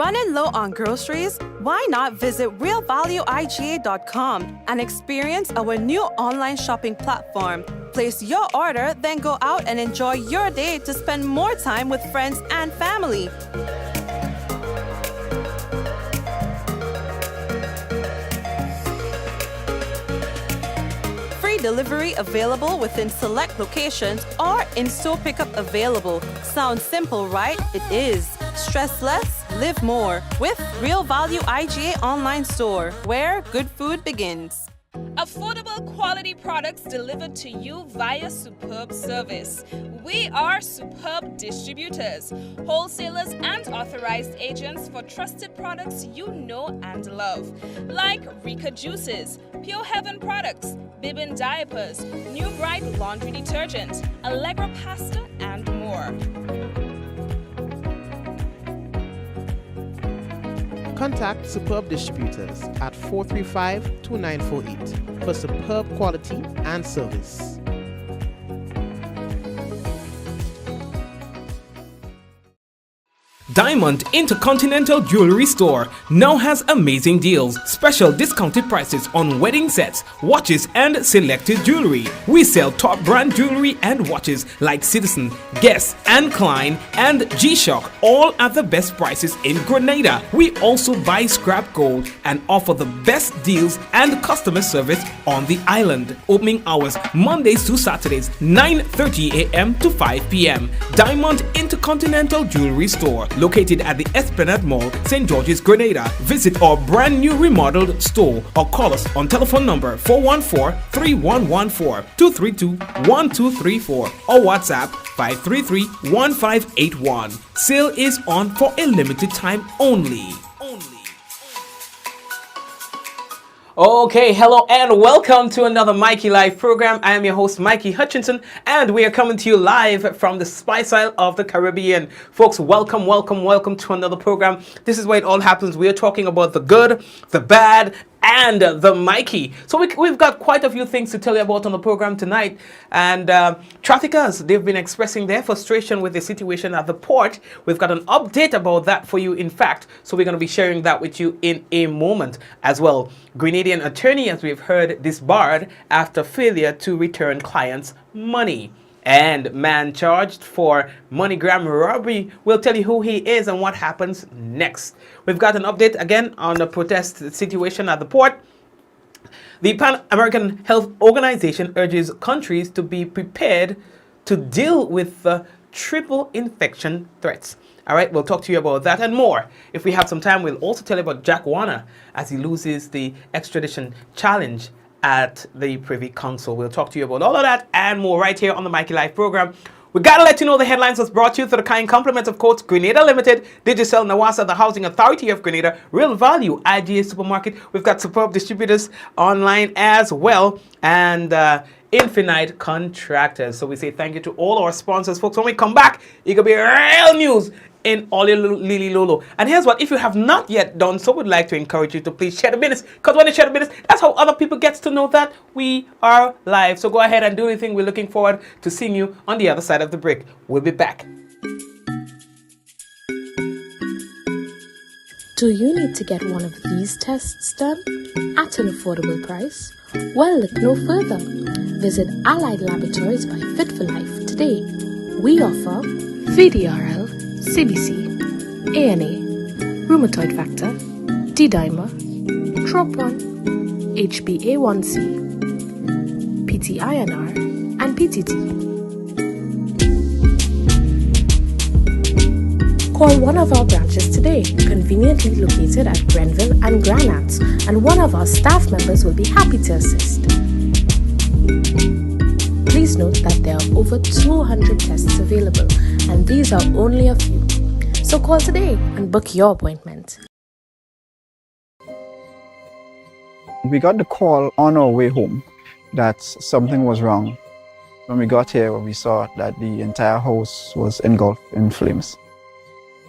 Running low on groceries? Why not visit realvalueiga.com and experience our new online shopping platform? Place your order, then go out and enjoy your day to spend more time with friends and family. Free delivery available within select locations or in-store pickup available. Sounds simple, right? It is. Stress less, live more with Real Value IGA online store, where good food begins. Affordable quality products delivered to you via superb service. We are superb distributors, wholesalers and authorized agents for trusted products you know and love. Like Rika Juices, Pure Heaven products, Bibin diapers, New Bright laundry detergent, Allegra pasta and more. Contact Superb Distributors at 435-2948 for superb quality and service. Diamond Intercontinental Jewelry Store now has amazing deals, special discounted prices on wedding sets, watches and selected jewelry. We sell top brand jewelry and watches like Citizen, Guess and Klein and G-Shock, all at the best prices in Grenada. We also buy scrap gold and offer the best deals and customer service on the island. Opening hours Mondays to Saturdays 9:30 a.m. to 5 p.m. Diamond Intercontinental Jewelry Store, located at the Esplanade Mall, St. George's, Grenada. Visit our brand new remodeled store or call us on telephone number 414-3114, 232-1234 or WhatsApp 533-1581. Sale is on for a limited time only. Okay, hello and welcome to another Mikey Live program. I am your host Mikey Hutchinson and we are coming to you live from the Spice Isle of the Caribbean. Folks, welcome to another program. This is where it all happens. We are talking about the good, the bad, and the Mikey. So we've got quite a few things to tell you about on the program tonight. And traffickers, they've been expressing their frustration with the situation at the port. We've got an update about that for you, in fact. So we're going to be sharing that with you in a moment as well. Grenadian attorney, as we've heard, disbarred after failure to return clients' money. And man charged for MoneyGram robbery. We'll tell you who he is and what happens next. We've got an update again on the protest situation at the port. The Pan American Health Organization urges countries to be prepared to deal with triple infection threats. All right, we'll talk to you about that and more. If we have some time, we'll also tell you about Jack Warner as he loses the extradition challenge at the Privy Council. We'll talk to you about all of that and more right here on the Mikey Live program. We gotta let you know the headlines was brought to you through the kind compliments of course Grenada Limited, Digicel, Nawasa, the Housing Authority of Grenada, Real Value, IGA Supermarket. We've got superb distributors online as well, and Infinite Contractors. So we say thank you to all our sponsors, folks. When we come back, it could be real news in all your Lily Lolo. And here's what, if you have not yet done so, we'd like to encourage you to please share the business, because when you share the business, that's how other people get to know that we are live. So go ahead and do anything. We're looking forward to seeing you on the other side of the break. We'll be back. Do you need to get one of these tests done at an affordable price? Well, look no further. Visit Allied Laboratories by Fit for Life today. We offer VDRL, CBC, ANA, rheumatoid factor, D-dimer, TROP1, HbA1c, PT-INR, and PTT. Call one of our branches today, conveniently located at Grenville and Granats, and one of our staff members will be happy to assist. Please note that there are over 200 tests available, and these are only a few. So call today and book your appointment. We got the call on our way home that something was wrong. When we got here, we saw that the entire house was engulfed in flames.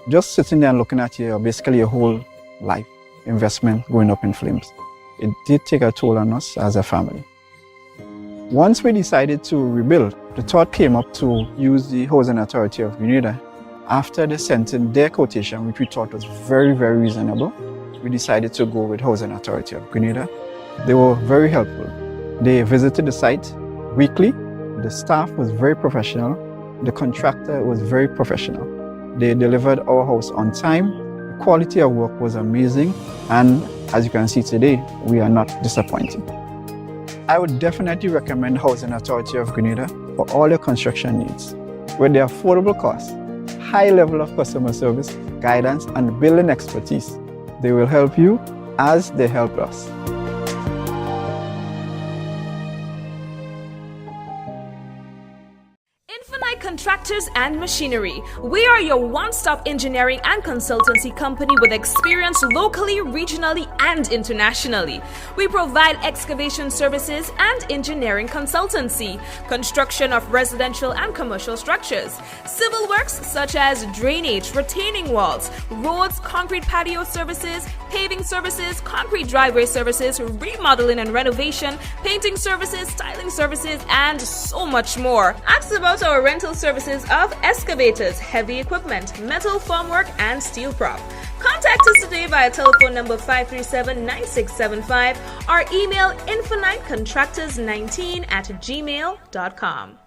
Just sitting there and looking at basically your whole life investment going up in flames. It did take a toll on us as a family. Once we decided to rebuild, the thought came up to use the Housing Authority of Grenada After they sent in their quotation, which we thought was very, very reasonable, we decided to go with Housing Authority of Grenada. They were very helpful. They visited the site weekly. The staff was very professional. The contractor was very professional. They delivered our house on time. The quality of work was amazing. And as you can see today, we are not disappointed. I would definitely recommend Housing Authority of Grenada for all your construction needs. With their affordable costs, high level of customer service, guidance, and building expertise, they will help you as they help us. Contractors and Machinery. We are your one-stop engineering and consultancy company with experience locally, regionally, and internationally. We provide excavation services and engineering consultancy, construction of residential and commercial structures, civil works such as drainage, retaining walls, roads, concrete patio services, paving services, concrete driveway services, remodeling and renovation, painting services, styling services, and so much more. Ask about our rental services of excavators, heavy equipment, metal formwork, and steel prop. Contact us today via telephone number 537-9675 or email infinitecontractors19@gmail.com.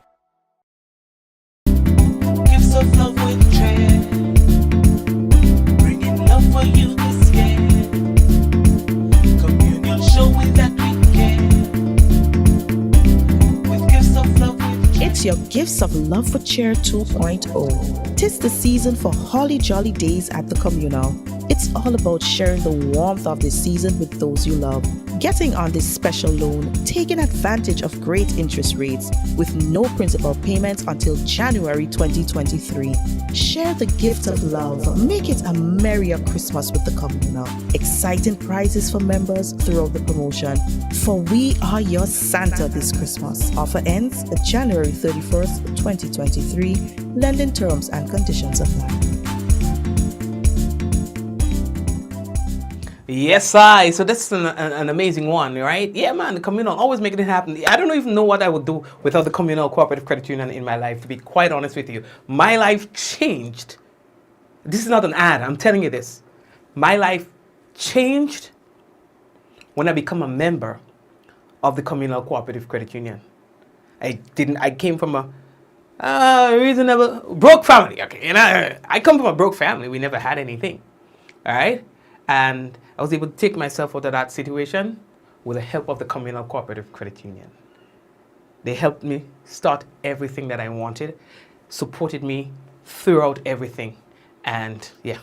Gifts of love with care, bringing love for you this year. Communion showing that we care. With gifts of love with care. It's your Gifts of Love for Cheer 2.0. 'Tis the season for holly jolly days at the communal. It's all about sharing the warmth of this season with those you love. Getting on this special loan, taking advantage of great interest rates with no principal payments until January 2023. Share the gift of love. Make it a merrier Christmas with the communal. Exciting prizes for members throughout the promotion. For we are your Santa this Christmas. Offer ends January 31st, 2023. Lending terms and conditions apply. Yes, I. So this is an amazing one, right? Yeah, man, the communal, always making it happen. I don't even know what I would do without the communal cooperative credit union in my life, to be quite honest with you. My life changed. This is not an ad, I'm telling you this. My life changed when I became a member of the communal cooperative credit union. I came from a reasonable, broke family. Okay, and I come from a broke family. We never had anything, all right? And I was able to take myself out of that situation with the help of the communal cooperative credit union. They helped me start everything that I wanted, supported me throughout everything, and yeah.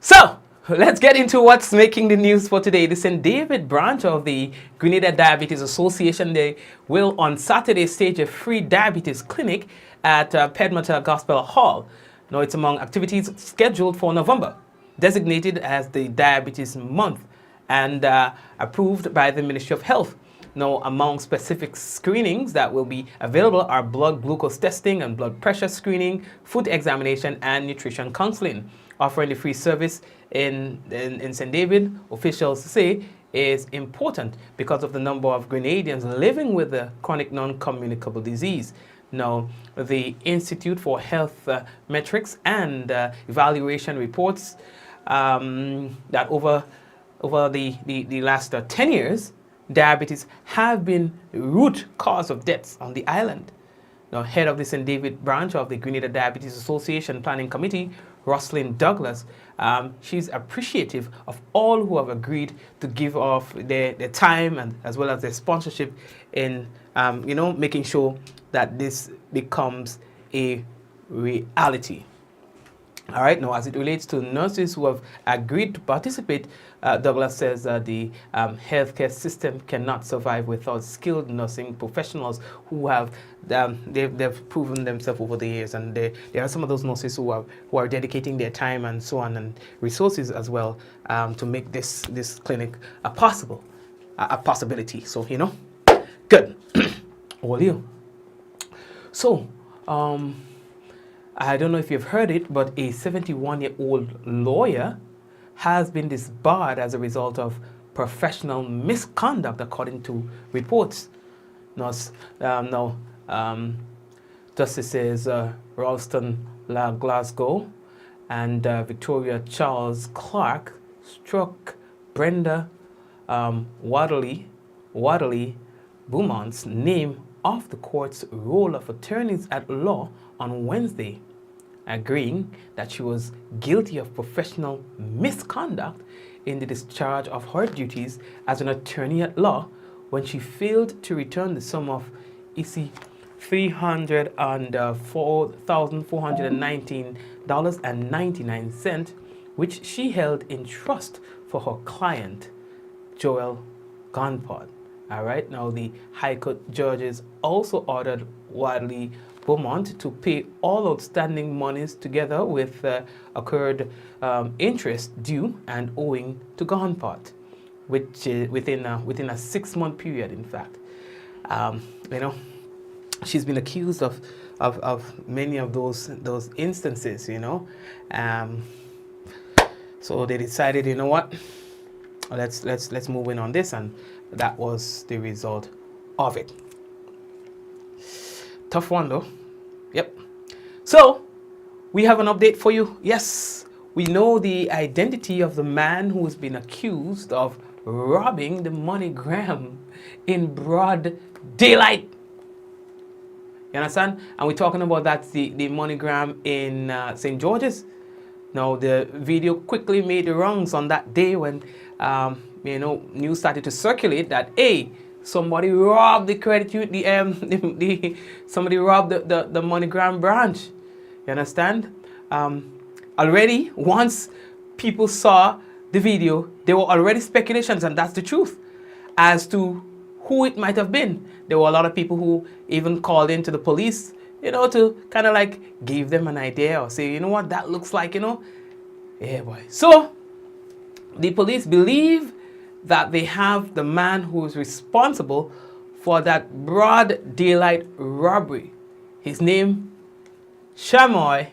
So, let's get into what's making the news for today. The St. David branch of the Grenada Diabetes Association, they will on Saturday stage a free diabetes clinic at Pedmata Gospel Hall. Now, it's among activities scheduled for November, designated as the Diabetes Month and approved by the Ministry of Health. Now, among specific screenings that will be available are blood glucose testing and blood pressure screening, food examination, and nutrition counseling. Offering the free service in St. David, officials say, is important because of the number of Grenadians living with the chronic non-communicable disease. Now, the Institute for Health Metrics and Evaluation reports that over the last 10 years, diabetes have been root cause of deaths on the island. Now, head of the St. David branch of the Grenada Diabetes Association Planning Committee, Roslyn Douglas, she's appreciative of all who have agreed to give off their time and as well as their sponsorship in making sure that this becomes a reality. All right, now as it relates to nurses who have agreed to participate, Douglas says that the healthcare system cannot survive without skilled nursing professionals who have they've proven themselves over the years, and there are some of those nurses who are dedicating their time and so on and resources as well to make this clinic a possibility. So good. All you. So I don't know if you've heard it, but a 71-year-old lawyer has been disbarred as a result of professional misconduct, according to reports. Justices Ralston Glasgow and Victoria Charles Clark struck Brenda Waterley Beaumont's name off the court's roll of attorneys at law on Wednesday, agreeing that she was guilty of professional misconduct in the discharge of her duties as an attorney at law when she failed to return the sum of $304,419.99, which she held in trust for her client, Joel Gunport. All right, now the High Court judges also ordered Wadley Beaumont to pay all outstanding monies together with accrued interest due and owing to Gunport, which within a 6-month period, in fact. You know, she's been accused of many of those instances, you know. So they decided, you know what, let's move in on this, and that was the result of it. Tough one though. Yep. So we have an update for you. Yes, we know the identity of the man who has been accused of robbing the MoneyGram in broad daylight. You understand? And we're talking about that the MoneyGram in St. George's. Now the video quickly made the rounds on that day when you know, news started to circulate that somebody robbed the credit union, somebody robbed the MoneyGram branch. You understand? Already, once people saw the video, there were already speculations, and that's the truth, as to who it might have been. There were a lot of people who even called into the police, you know, to kind of like give them an idea or say, you know what, that looks like, you know. Yeah, boy. So the police believe that they have the man who is responsible for that broad daylight robbery. His name, Shamoy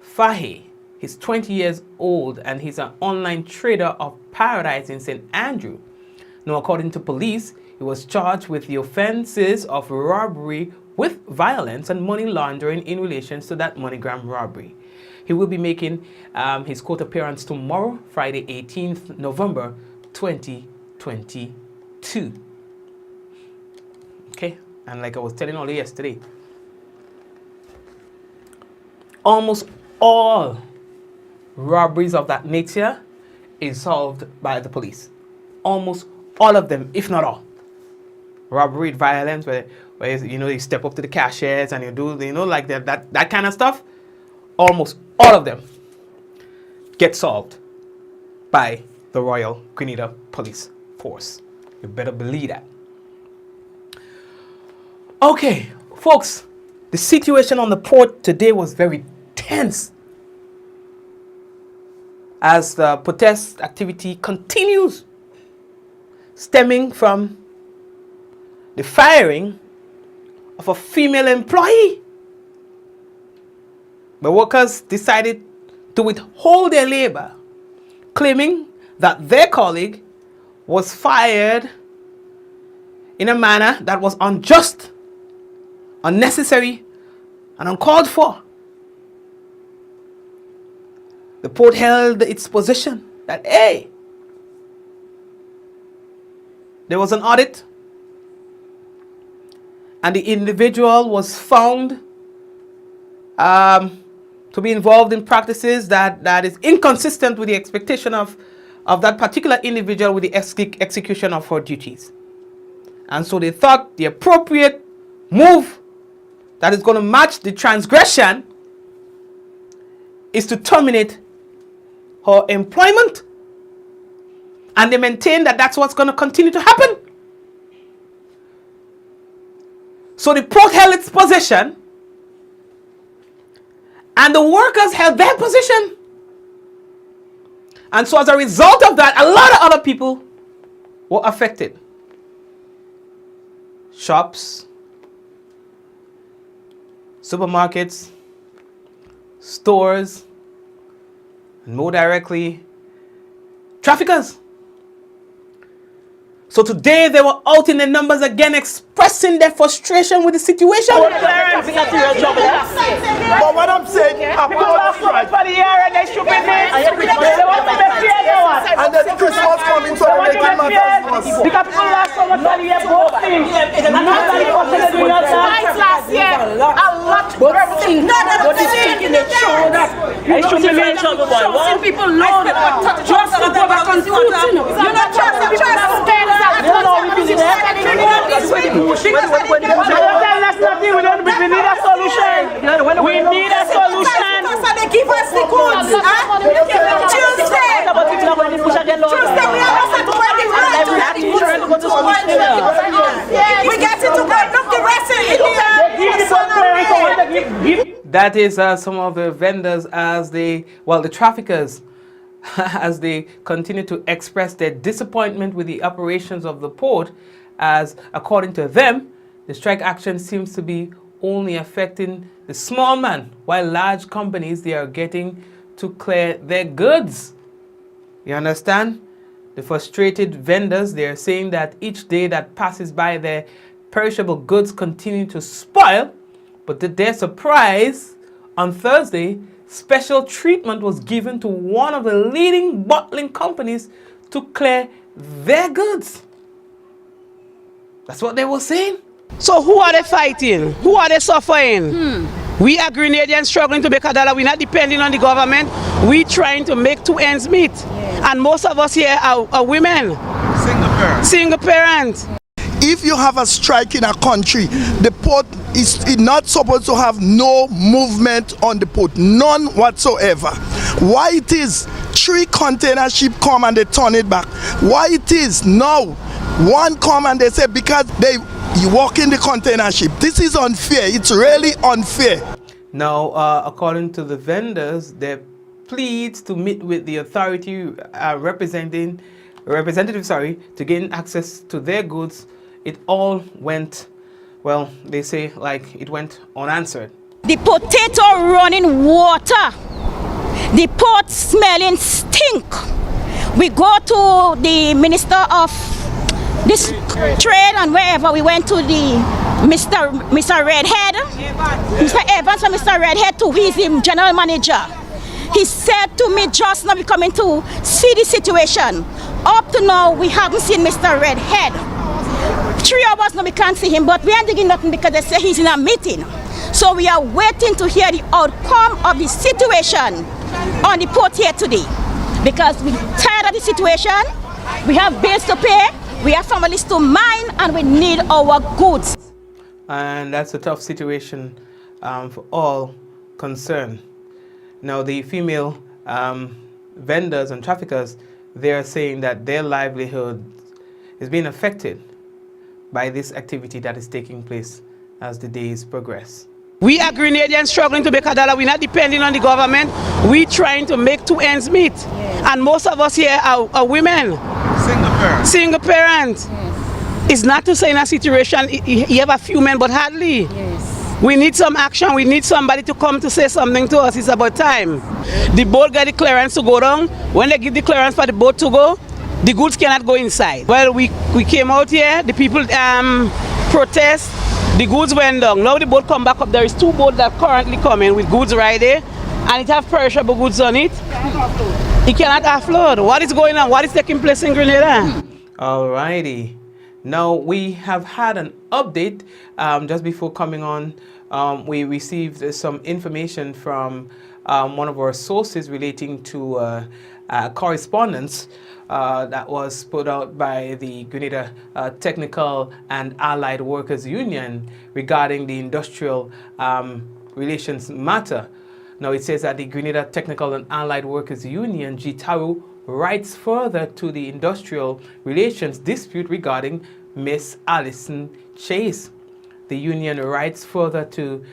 Fahy. He's 20 years old and he's an online trader of paradise in St. Andrew. Now, according to police, he was charged with the offenses of robbery with violence and money laundering in relation to that MoneyGram robbery. He will be making his court appearance tomorrow, Friday, 18th November, 2022. Okay, and like I was telling all yesterday, almost all robberies of that nature is solved by the police. Almost all of them, if not all. Robbery with violence, where you know, you step up to the cashiers and you do, you know, like that kind of stuff. Almost all of them get solved by the Royal Grenada Police Force. You better believe that. Okay, folks, the situation on the port today was very tense as the protest activity continues, stemming from the firing of a female employee. The workers decided to withhold their labor, claiming that their colleague was fired in a manner that was unjust, unnecessary, and uncalled for. The port held its position that, there was an audit and the individual was found to be involved in practices that is inconsistent with the expectation of that particular individual with the execution of her duties. And so they thought the appropriate move that is going to match the transgression is to terminate her employment. And they maintain that that's what's going to continue to happen. So the port held its position and the workers held their position. And so as a result of that, a lot of other people were affected. Shops, supermarkets, stores, and more directly, traffickers. So today they were out in the numbers again, expressing their frustration with the situation. But what I'm saying, people are coming for the year and they should be made. They want to be paid now. And then Christmas coming, so they make matters worse. Because people lost so much for the year, both things. And not only for the doing last year, a lot of everything. But this thing they show that they should be made. Some people know that just to go back on food. You're not trust the people. We need a solution. We need a solution. They give us the goods. Tuesday we are we get it to God. Look the rest in India. That is some of the vendors as the traffickers, as they continue to express their disappointment with the operations of the port, as according to them, the strike action seems to be only affecting the small man, while large companies, they are getting to clear their goods. You understand? The frustrated vendors, they are saying that each day that passes by, their perishable goods continue to spoil, but to their surprise, on Thursday, special treatment was given to one of the leading bottling companies to clear their goods. That's what they were saying. So who are they fighting? Who are they suffering? We are Grenadians struggling to make a dollar. We're not depending on the government. We're trying to make two ends meet. Yeah. And most of us here are women. Single parents. If you have a strike in a country, the port is not supposed to have no movement on the port, none whatsoever. Why it is 3 container ship come and they turn it back? Why it is now 1 come and they say because you walk in the container ship? This is unfair. It's really unfair. Now, according to the vendors, their pleads to meet with the authority representative, to gain access to their goods, it all went, well, they say like it went unanswered. The potato running water, the port smelling stink. We go to the Minister of this Trade and wherever we went to the Mr. Redhead, Mr. Evans and Mr. Redhead too, he's the general manager. He said to me just now we coming to see the situation. Up to now we haven't seen Mr. Redhead. 3 hours now we can't see him, but we aren't doing nothing because they say he's in a meeting. So we are waiting to hear the outcome of the situation on the port here today. Because we're tired of the situation, we have bills to pay, we have families to mind, and we need our goods. And that's a tough situation for all concerned. Now the female vendors and traffickers, they are saying that their livelihood is being affected by this activity that is taking place as the days progress. We are Grenadians struggling to make a dollar. We're not depending on the government. We're trying to make two ends meet. Yes. And most of us here are women. Single parents. Yes. It's not to say in a situation you have a few men, but hardly. Yes. We need some action. We need somebody to come to say something to us. It's about time. The boat got the clearance to go down. When they give the clearance for the boat to go, the goods cannot go inside. Well, we came out here, the people protest, the goods went down. Now the boat come back up. There is 2 boats that currently coming with goods right there, and it have perishable goods on it. It cannot offload. What is going on? What is taking place in Grenada? Alrighty. Now we have had an update just before coming on. We received some information from one of our sources relating to correspondence that was put out by the Grenada Technical and Allied Workers Union regarding the industrial relations matter. Now it says that the Grenada Technical and Allied Workers Union, GTARU, writes further to the industrial relations dispute regarding Miss Alison Chase. The union writes further to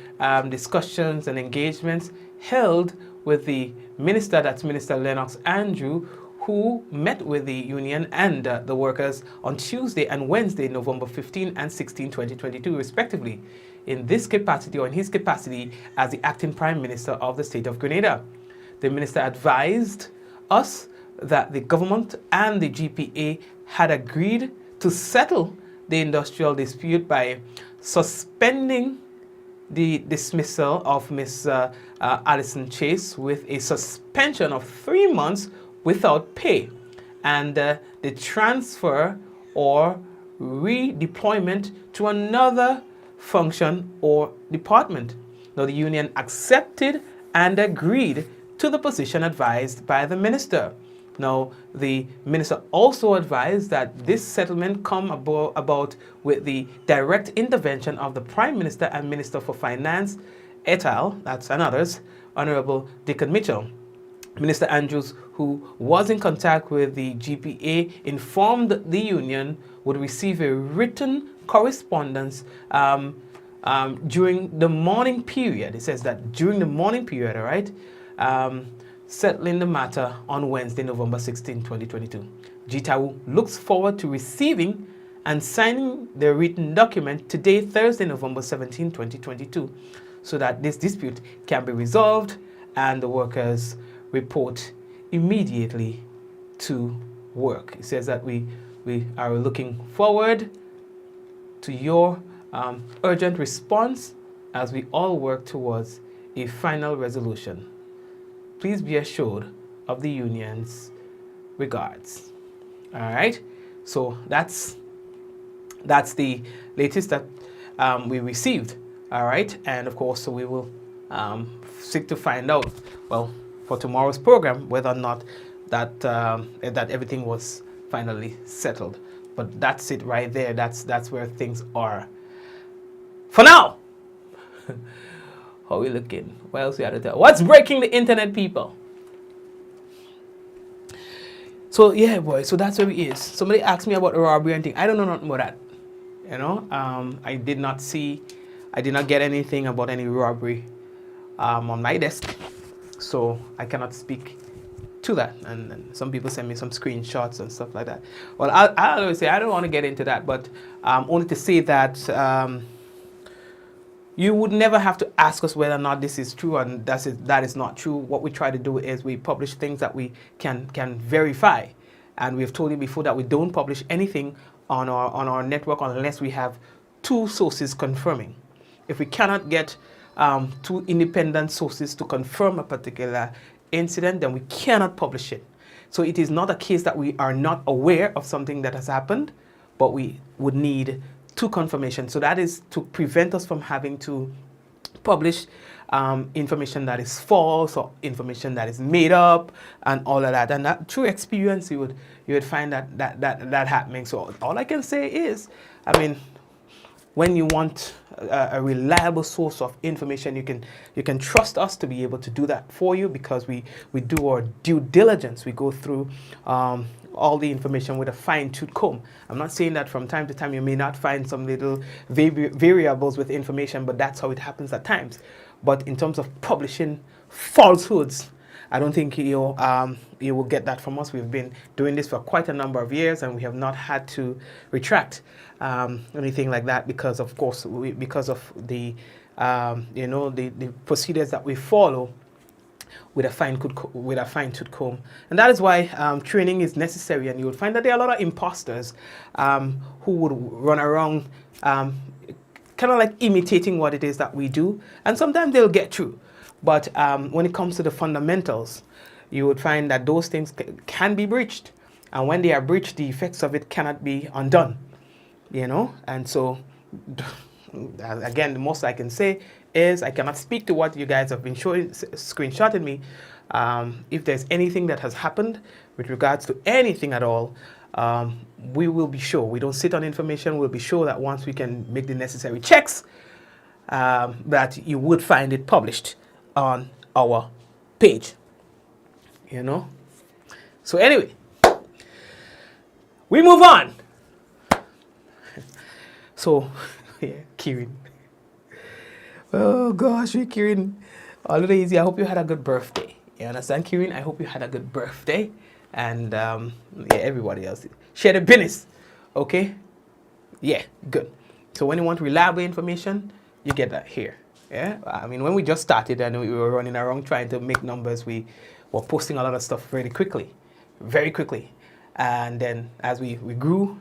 discussions and engagements held with the minister, that's Minister Lennox Andrew, who met with the union and the workers on Tuesday and Wednesday, November 15 and 16, 2022, respectively, in this capacity or in his capacity as the acting Prime Minister of the state of Grenada. The minister advised us that the government and the GPA had agreed to settle the industrial dispute by suspending the dismissal of Miss Alison Chase with a suspension of 3 months without pay, and the transfer or redeployment to another function or department. Now, the union accepted and agreed to the position advised by the minister. Now, the minister also advised that this settlement come about with the direct intervention of the Prime Minister and Minister for Finance, et al., that's and others, Honorable Dickon Mitchell. Minister Andrews, who was in contact with the GPA, informed the union would receive a written correspondence during the mourning period. It says that during the mourning period, all right, settling the matter on Wednesday, November 16, 2022. GTAU looks forward to receiving and signing the written document today, Thursday, November 17, 2022, so that this dispute can be resolved and the workers report immediately to work. It says that we are looking forward to your urgent response as we all work towards a final resolution. Please be assured of the union's regards. All right, so that's the latest that we received. All right, and of course, so we will seek to find out, well, for tomorrow's program, whether or not that that everything was finally settled. But that's it right there. That's where things are for now. How we looking? What else we had to tell? What's breaking the internet, people? So yeah, boy. So that's where it is. Somebody asked me about the robbery and thing. I don't know nothing about that. You know, I did not get anything about any robbery on my desk, so I cannot speak to that. And some people send me some screenshots and stuff like that. Well, I always say I don't want to get into that, but only to say that. You would never have to ask us whether or not this is true and that is not true. What we try to do is we publish things that we can verify. And we've told you before that we don't publish anything on our network unless we have 2 sources confirming. If we cannot get 2 independent sources to confirm a particular incident, then we cannot publish it. So it is not a case that we are not aware of something that has happened, but we would need 2 confirmations. So that is to prevent us from having to publish information that is false or information that is made up and all of that. And that through experience, you would find that happening. So all I can say is, I mean, when you want a reliable source of information, you can trust us to be able to do that for you, because we do our due diligence. We go through all the information with a fine-tooth comb. I'm not saying that from time to time you may not find some little variables with information, but that's how it happens at times. But in terms of publishing falsehoods, I don't think you will get that from us. We've been doing this for quite a number of years, and we have not had to retract anything like that because, of course, because of the the procedures that we follow with a fine-tooth comb. And that is why training is necessary. And you will find that there are a lot of imposters who would run around kind of like imitating what it is that we do. And sometimes they'll get through. But when it comes to the fundamentals, you would find that those things can be breached. And when they are breached, the effects of it cannot be undone. You know? And so, again, the most I can say is I cannot speak to what you guys have been screenshotting me. If there's anything that has happened with regards to anything at all, we will be sure. We don't sit on information. We'll be sure that once we can make the necessary checks, that you would find it published on our page. You know? So anyway, we move on. So, yeah, Kieran. Oh gosh, Kieran. All the easy. I hope you had a good birthday. You understand, Kieran? I hope you had a good birthday. And yeah, everybody else. Share the business. Okay? Yeah, good. So when you want reliable information, you get that here. Yeah? I mean, when we just started and we were running around trying to make numbers, we were posting a lot of stuff very quickly. And then as we grew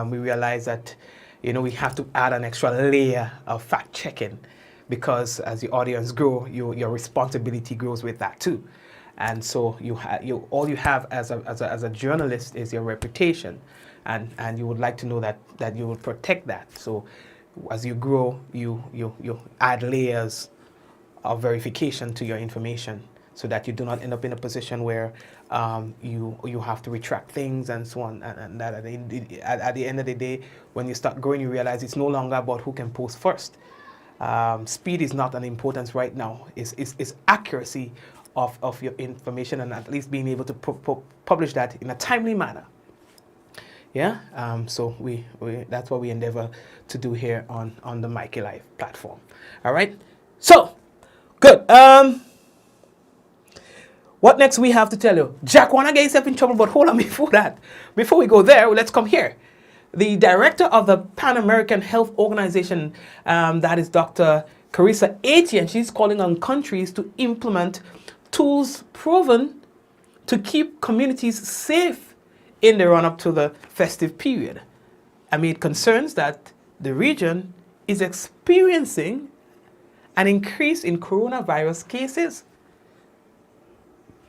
we realized that, we have to add an extra layer of fact checking, because as the audience grow, your responsibility grows with that too. And so all you have as a journalist is your reputation, and you would like to know that you will protect that. So as you grow, you add layers of verification to your information, so that you do not end up in a position where you have to retract things and so on. And that at the end of the day, when you start growing, you realize it's no longer about who can post first. Speed is not an importance right now. It's accuracy of your information, and at least being able to publish that in a timely manner. Yeah. So we that's what we endeavor to do here on the Mikey Live platform. All right. So good. What next we have to tell you? Jack wanna get himself in trouble, but hold on before we go there, let's come here. The director of the Pan American Health Organization, that is Dr. Carissa Etienne, she's calling on countries to implement tools proven to keep communities safe in the run-up to the festive period, amid concerns that the region is experiencing an increase in coronavirus cases.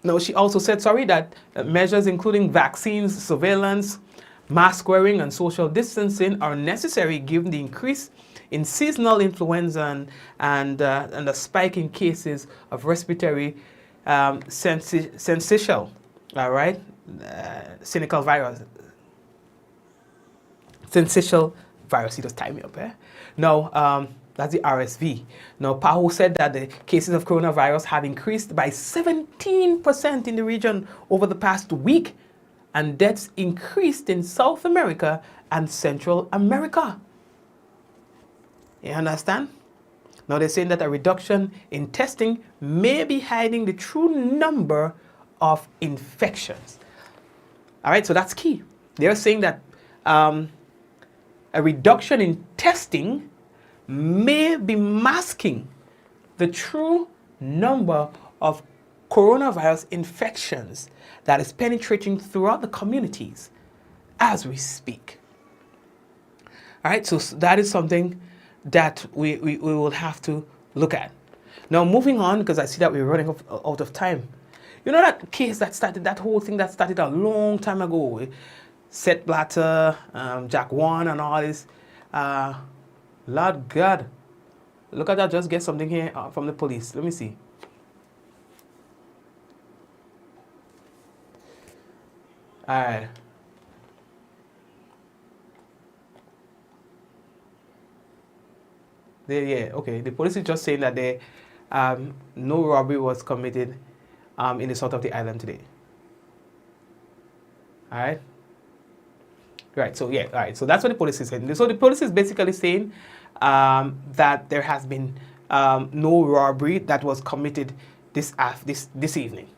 Now, she also said, that measures including vaccines, surveillance, mask wearing, and social distancing are necessary given the increase in seasonal influenza and the spike in cases of respiratory syncytial, cynical virus. Syncytial virus, he just tied me up, eh? Now, that's the RSV. Now, Paho said that the cases of coronavirus have increased by 17% in the region over the past week, and deaths increased in South America and Central America. You understand? Now, they're saying that a reduction in testing may be hiding the true number of infections. All right, so that's key. They're saying that a reduction in testing may be masking the true number of coronavirus infections that is penetrating throughout the communities as we speak. All right, so that is something that we will have to look at. Now, moving on, because I see that we're running out of time. You know that case that whole thing that started a long time ago? Seth Blatter, Jack Wan, and all this. Lord God, look at that. Just get something here from the police. Let me see. All right. Okay. The police is just saying that no robbery was committed in the south of the island today. All right. Right. So all right. So that's what the police is saying. So the police is basically saying that there has been no robbery that was committed this evening.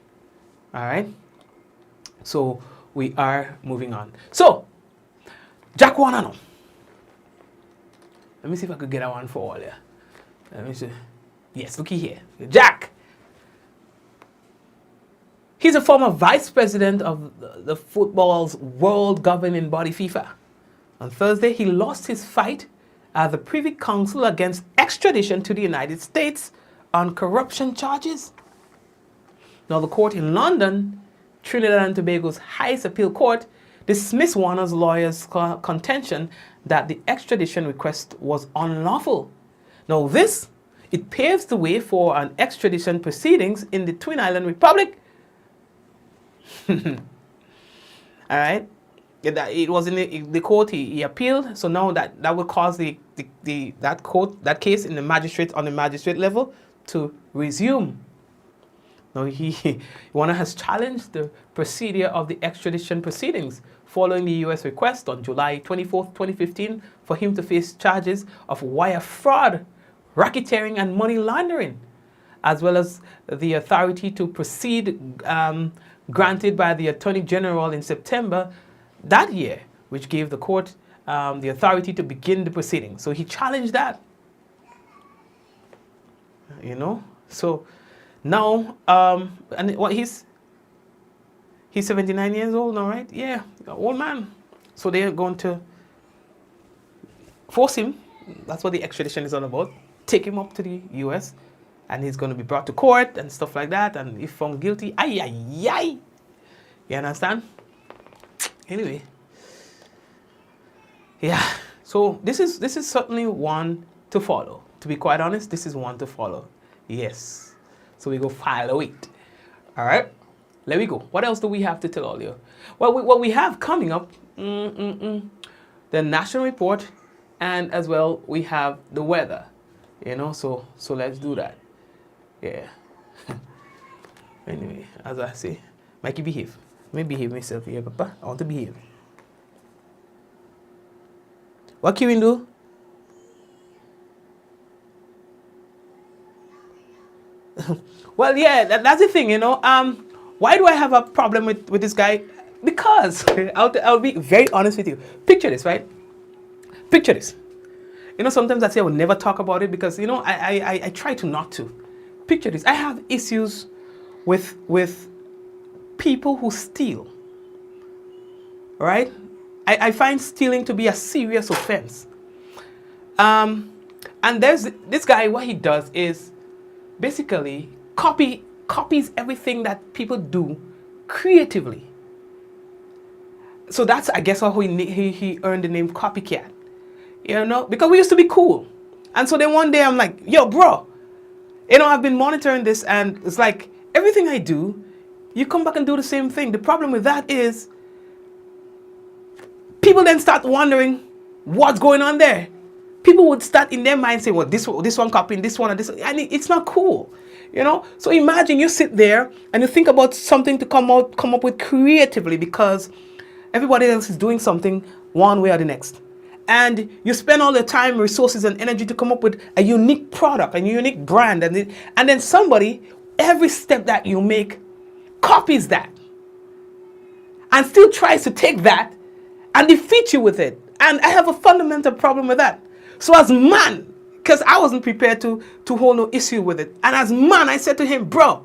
All right. So we are moving on. So Jack Wanano. Let me see if I could get that one for all here. Let me see. Yes, looky here. Jack. He's a former vice president of the football's world governing body, FIFA. On Thursday, he lost his fight at the Privy Council against extradition to the United States on corruption charges. Now, the court in London, Trinidad and Tobago's highest appeal court, dismissed Warner's lawyer's contention that the extradition request was unlawful. Now, it paves the way for an extradition proceedings in the Twin Island Republic. All right, it was in the court. He appealed, so now that would cause that case in the magistrate level to resume. Now Warner has challenged the procedure of the extradition proceedings following the U.S. request on July 24, 2015, for him to face charges of wire fraud, racketeering, and money laundering, as well as the authority to proceed granted by the Attorney General in September that year, which gave the court the authority to begin the proceedings. So he challenged that. So now, and what he's 79 years old now, right? Yeah, old man. So they're going to force him. That's what the extradition is all about. Take him up to the US, and he's going to be brought to court and stuff like that. And if found guilty, ay, ay, ay. You understand? Anyway. Yeah. So this is certainly one to follow. To be quite honest, this is one to follow. Yes. So we go file it. All right. There we go. What else do we have to tell all you? Well, what we have coming up, the national report, and as well we have the weather. You know, so let's do that. Yeah. Anyway, as I say, Mikey, behave. Let me behave myself here, Papa. I want to behave. What can we do? Well, yeah, that's the thing, you know. Why do I have a problem with this guy? Because I'll be very honest with you. Picture this, right? Picture this. You know, sometimes I say I will never talk about it because, you know, I try to not to. Picture this. I have issues with people who steal. All right? I find stealing to be a serious offense. And there's this guy, what he does is basically copies everything that people do creatively. So that's, I guess, how he earned the name copycat. You know, because we used to be cool. And so then one day I'm like, yo, bro, you know, I've been monitoring this and it's like everything I do, you come back and do the same thing. The problem with that is people then start wondering what's going on there. People would start in their mind saying, well, this one copying this one and this, and it's not cool. You know, so imagine you sit there and you think about something to come up with creatively because everybody else is doing something one way or the next. And you spend all the time, resources, and energy to come up with a unique product, a unique brand. And then somebody, every step that you make, copies that. And still tries to take that and defeat you with it. And I have a fundamental problem with that. So as man, because I wasn't prepared to hold no issue with it. And as man, I said to him, bro,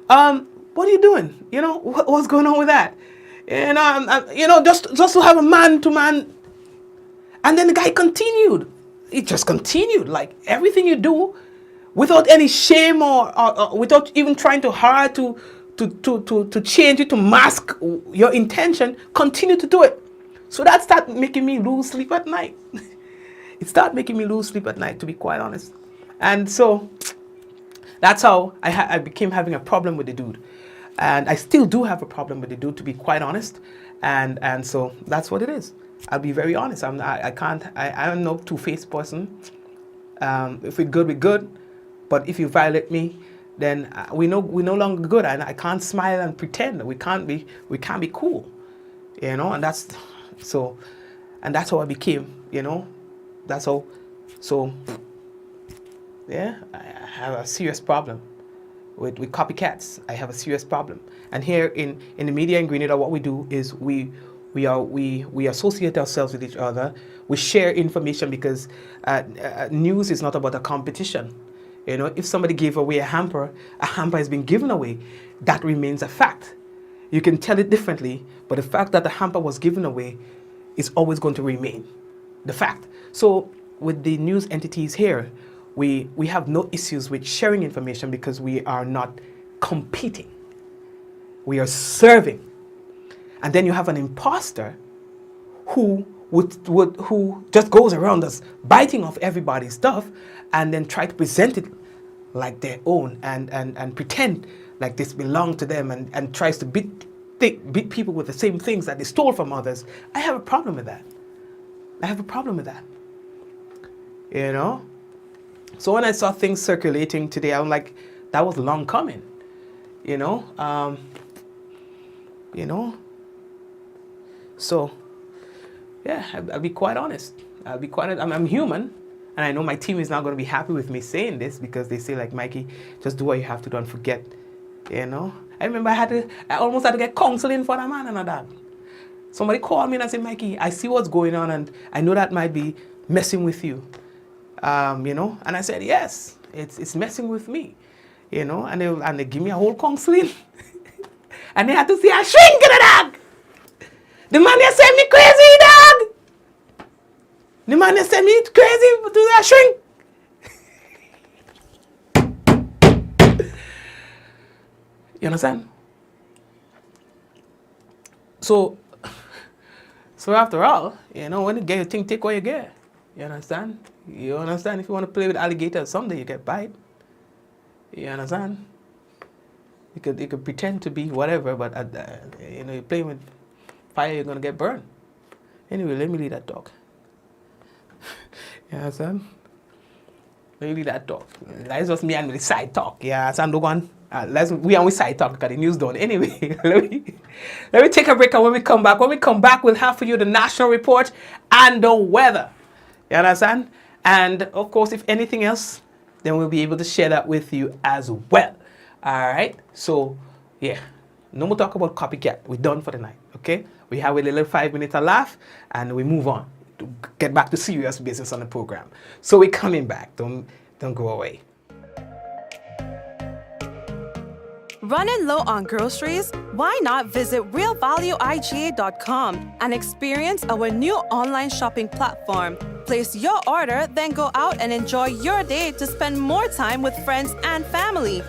what are you doing? You know, what's going on with that? And, you know, just to have a man-to-man. And then the guy continued. It just continued. Like everything you do without any shame or without even trying too hard to change it, to mask your intention, continue to do it. So that started making me lose sleep at night. It started making me lose sleep at night, to be quite honest. And so that's how I became having a problem with the dude. And I still do have a problem with the dude, to be quite honest. And so that's what it is. I'll be very honest. I'm no two-faced person. If we're good, we're good. But if you violate me, then we're no longer good. And I can't smile and pretend. We can't be cool. You know, and that's how I became, you know. That's how. So yeah, I have a serious problem with copycats. I have a serious problem. And here in the media in Grenada, what we do is we associate ourselves with each other. We share information because news is not about a competition. You know, if somebody gave away a hamper has been given away. That remains a fact. You can tell it differently, but the fact that the hamper was given away is always going to remain the fact. So with the news entities here, we have no issues with sharing information because we are not competing. We are serving. And then you have an imposter who just goes around us biting off everybody's stuff and then try to present it like their own and pretend like this belongs to them and tries to beat people with the same things that they stole from others. I have a problem with that. You know? So when I saw things circulating today, I'm like, that was long coming. You know? You know? So, yeah, I'll be quite honest. I'm human, and I know my team is not going to be happy with me saying this because they say, like, Mikey, just do what you have to do and forget. You know? I remember I almost had to get counseling for a man and a dad. Somebody called me and said, Mikey, I see what's going on, and I know that might be messing with you. You know? And I said, yes, it's messing with me. You know? And they give me a whole counseling. And they had to say, I shrink in the dog. The man they said me crazy, dog. The man they send me crazy to that shrink. You understand? So after all, you know, when you get your thing, take what you get. You understand? You understand? If you want to play with alligators someday, you get bite. You understand? You could pretend to be whatever, but you know, you're playing with fire, you're gonna get burned. Anyway, let me leave that talk. You understand? Let me leave that talk. That's just me and the side talk. Yeah, so I'm the one. We on with side talk because the news done. Anyway, let me take a break, and when we come back, we'll have for you the national report and the weather. You understand? And of course, if anything else, then we'll be able to share that with you as well. All right. So yeah, no more talk about copycat. We're done for the night. Okay. We have a little 5 minutes of laugh, and we move on to get back to serious business on the program. So we're coming back. Don't go away. Running low on groceries? Why not visit realvalueiga.com and experience our new online shopping platform? Place your order, then go out and enjoy your day to spend more time with friends and family.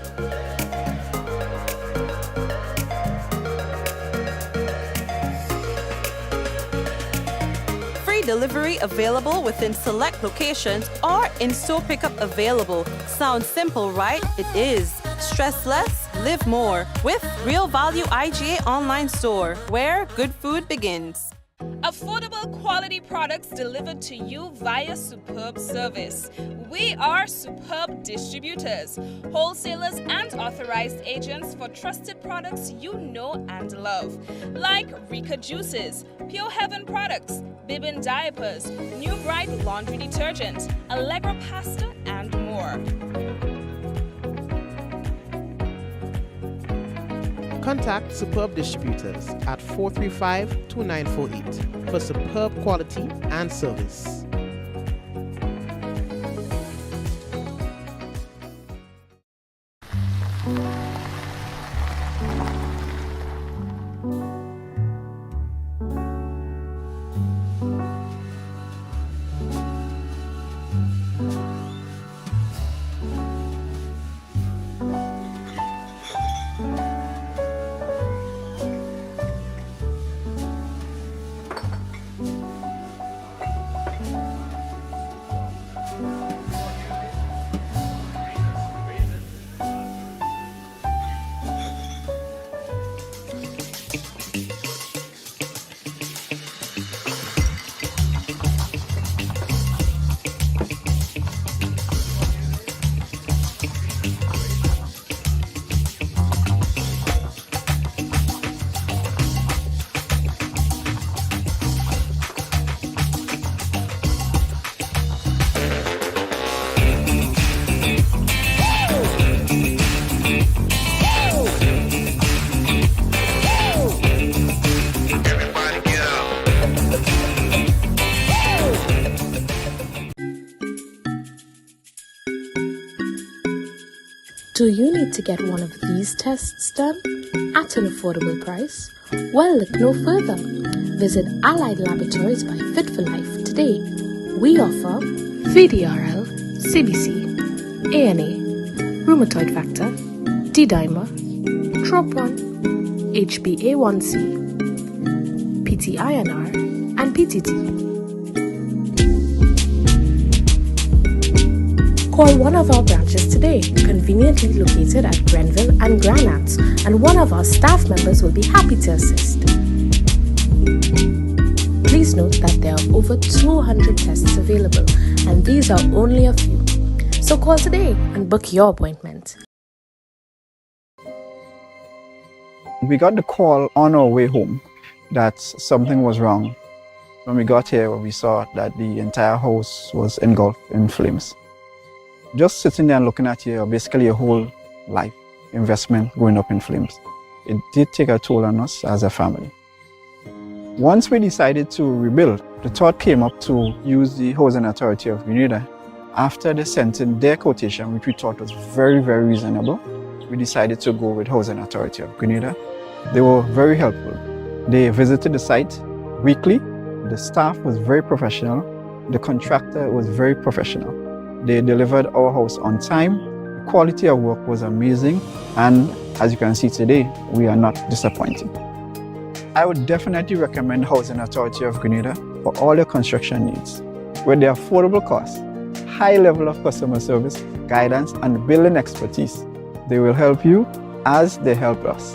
Free delivery available within select locations or in-store pickup available. Sounds simple, right? It is. Stress less, live more with Real Value IGA online store, where good food begins. Affordable quality products delivered to you via superb service. We are superb distributors, wholesalers and authorized agents for trusted products you know and love. Like Rika Juices, Pure Heaven products, Bibin diapers, New Bright laundry detergent, Allegra pasta and more. Contact Superb Distributors at 435-2948 for superb quality and service. Do you need to get one of these tests done at an affordable price? Well, look no further. Visit Allied Laboratories by Fit for Life today. We offer VDRL, CBC, ANA, rheumatoid factor, D-dimer, TROP1, HbA1c, PT-INR, and PTT. Call one of our branches today, conveniently located at Grenville and Granats, and one of our staff members will be happy to assist. Please note that there are over 200 tests available, and these are only a few. So call today and book your appointment. We got the call on our way home that something was wrong. When we got here, we saw that the entire house was engulfed in flames. Just sitting there and looking at basically your whole life investment going up in flames. It did take a toll on us as a family. Once we decided to rebuild, the thought came up to use the Housing Authority of Grenada. After they sent in their quotation, which we thought was very, very reasonable, we decided to go with Housing Authority of Grenada. They were very helpful. They visited the site weekly. The staff was very professional. The contractor was very professional. They delivered our house on time. The quality of work was amazing. And as you can see today, we are not disappointed. I would definitely recommend Housing Authority of Grenada for all your construction needs. With their affordable costs, high level of customer service, guidance, and building expertise, they will help you as they help us.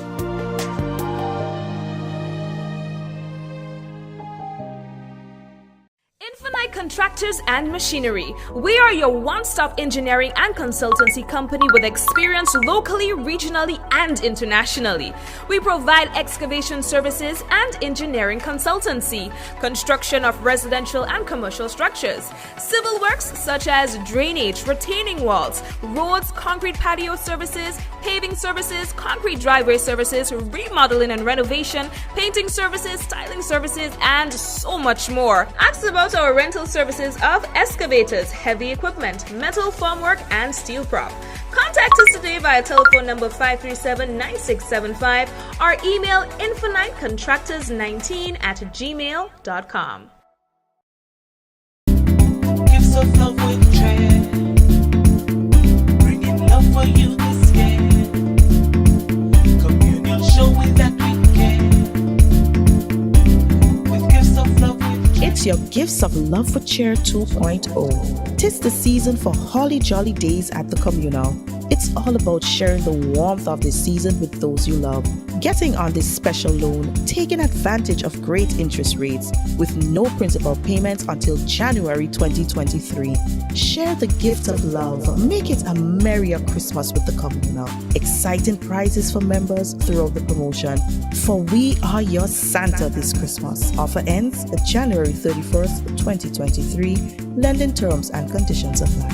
Contractors and Machinery. We are your one-stop engineering and consultancy company with experience locally, regionally, and internationally. We provide excavation services and engineering consultancy, construction of residential and commercial structures, civil works such as drainage, retaining walls, roads, concrete patio services, paving services, concrete driveway services, remodeling and renovation, painting services, styling services, and so much more. Ask about our rental services of excavators, heavy equipment, metal formwork, and steel prop. Contact us today via telephone number 537-9675 or email infinitecontractors19@gmail.com. Gifts of love with Trey. Bringing love for you this year. Communion showing that we care. With gifts of love with Trey. It's your Gifts of Love for Cheer 2.0. 'Tis the season for holly jolly days at the communal. It's all about sharing the warmth of this season with those you love. Getting on this special loan, taking advantage of great interest rates with no principal payments until January 2023. Share the gift of love. Make it a merrier Christmas with the communal. Exciting prizes for members throughout the promotion. For we are your Santa this Christmas. Offer ends January 31st, 2023. Lending terms and conditions apply.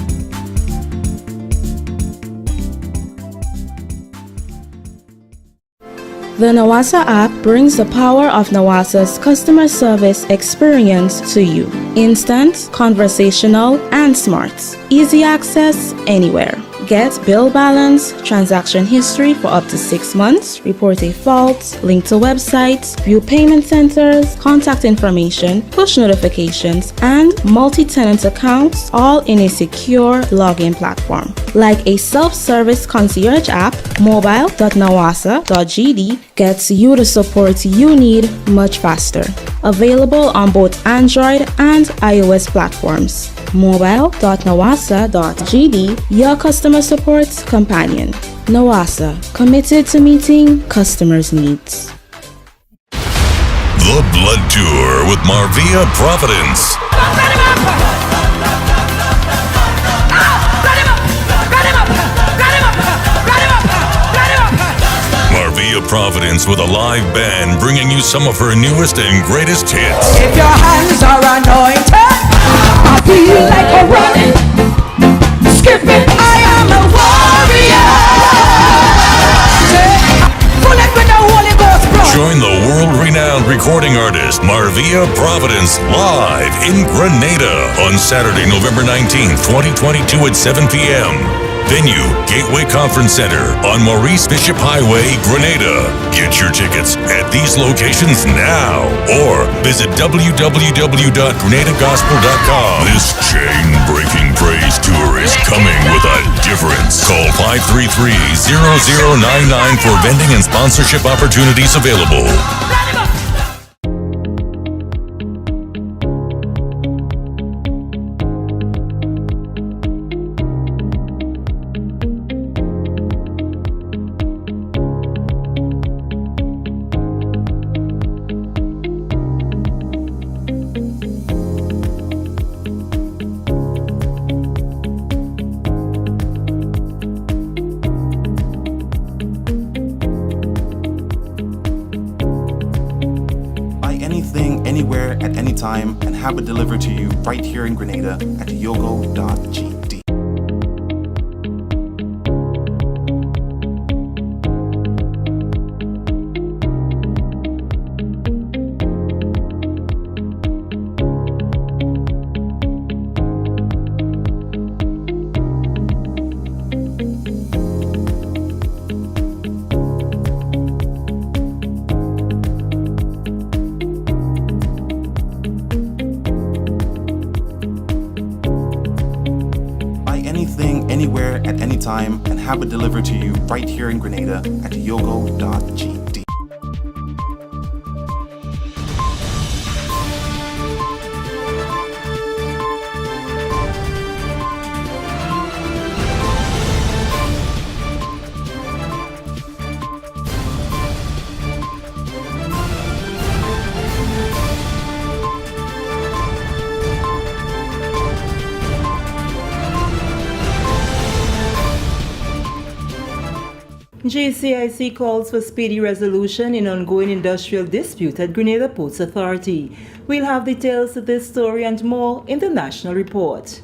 The Nawasa app brings the power of Nawasa's customer service experience to you. Instant, conversational, and smart. Easy access anywhere. Get bill balance, transaction history for up to 6 months, report a fault, link to websites, view payment centers, contact information, push notifications, and multi-tenant accounts, all in a secure login platform. Like a self-service concierge app, mobile.nawasa.gd gets you the support you need much faster. Available on both Android and iOS platforms. Mobile.nawasa.gd, your customer support companion. Nawasa, committed to meeting customers' needs. The Blood Tour with Marvia Providence. Marvia Providence with a live band bringing you some of her newest and greatest hits. If your hands are anointed, I feel like a running, skipping. I am a warrior. Full with the Holy Ghost, bro. Join the world-renowned recording artist Marvia Providence live in Grenada on Saturday, November 19th, 2022 at 7 p.m. Venue, Gateway Conference Center on Maurice Bishop Highway, Grenada. Get your tickets at these locations now or visit www.grenadagospel.com. This chain-breaking praise tour is coming with a difference. Call 533-0099 for vending and sponsorship opportunities available. Anywhere, at any time, and have it delivered to you right here in Grenada at yogo.gd. anything, anywhere, at any time, and have it delivered to you right here in Grenada at yogo.gd. GCIC calls for speedy resolution in ongoing industrial dispute at Grenada Ports Authority. We'll have details of this story and more in the National Report.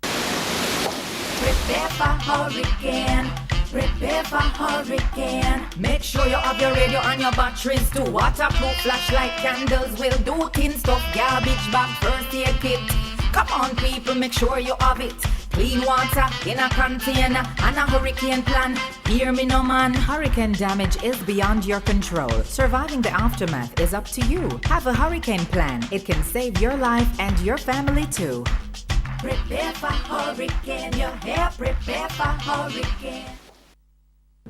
Prepare for hurricane. Prepare for hurricane. Make sure you have your radio and your batteries too. Waterproof flashlight candles will do. Tin stuff, garbage bag, first aid kit. Come on people, make sure you have it. Clean water in a container and a hurricane plan. Hear me no man. Hurricane damage is beyond your control. Surviving the aftermath is up to you. Have a hurricane plan. It can save your life and your family too. Prepare for hurricane. Your hair, prepare for hurricane.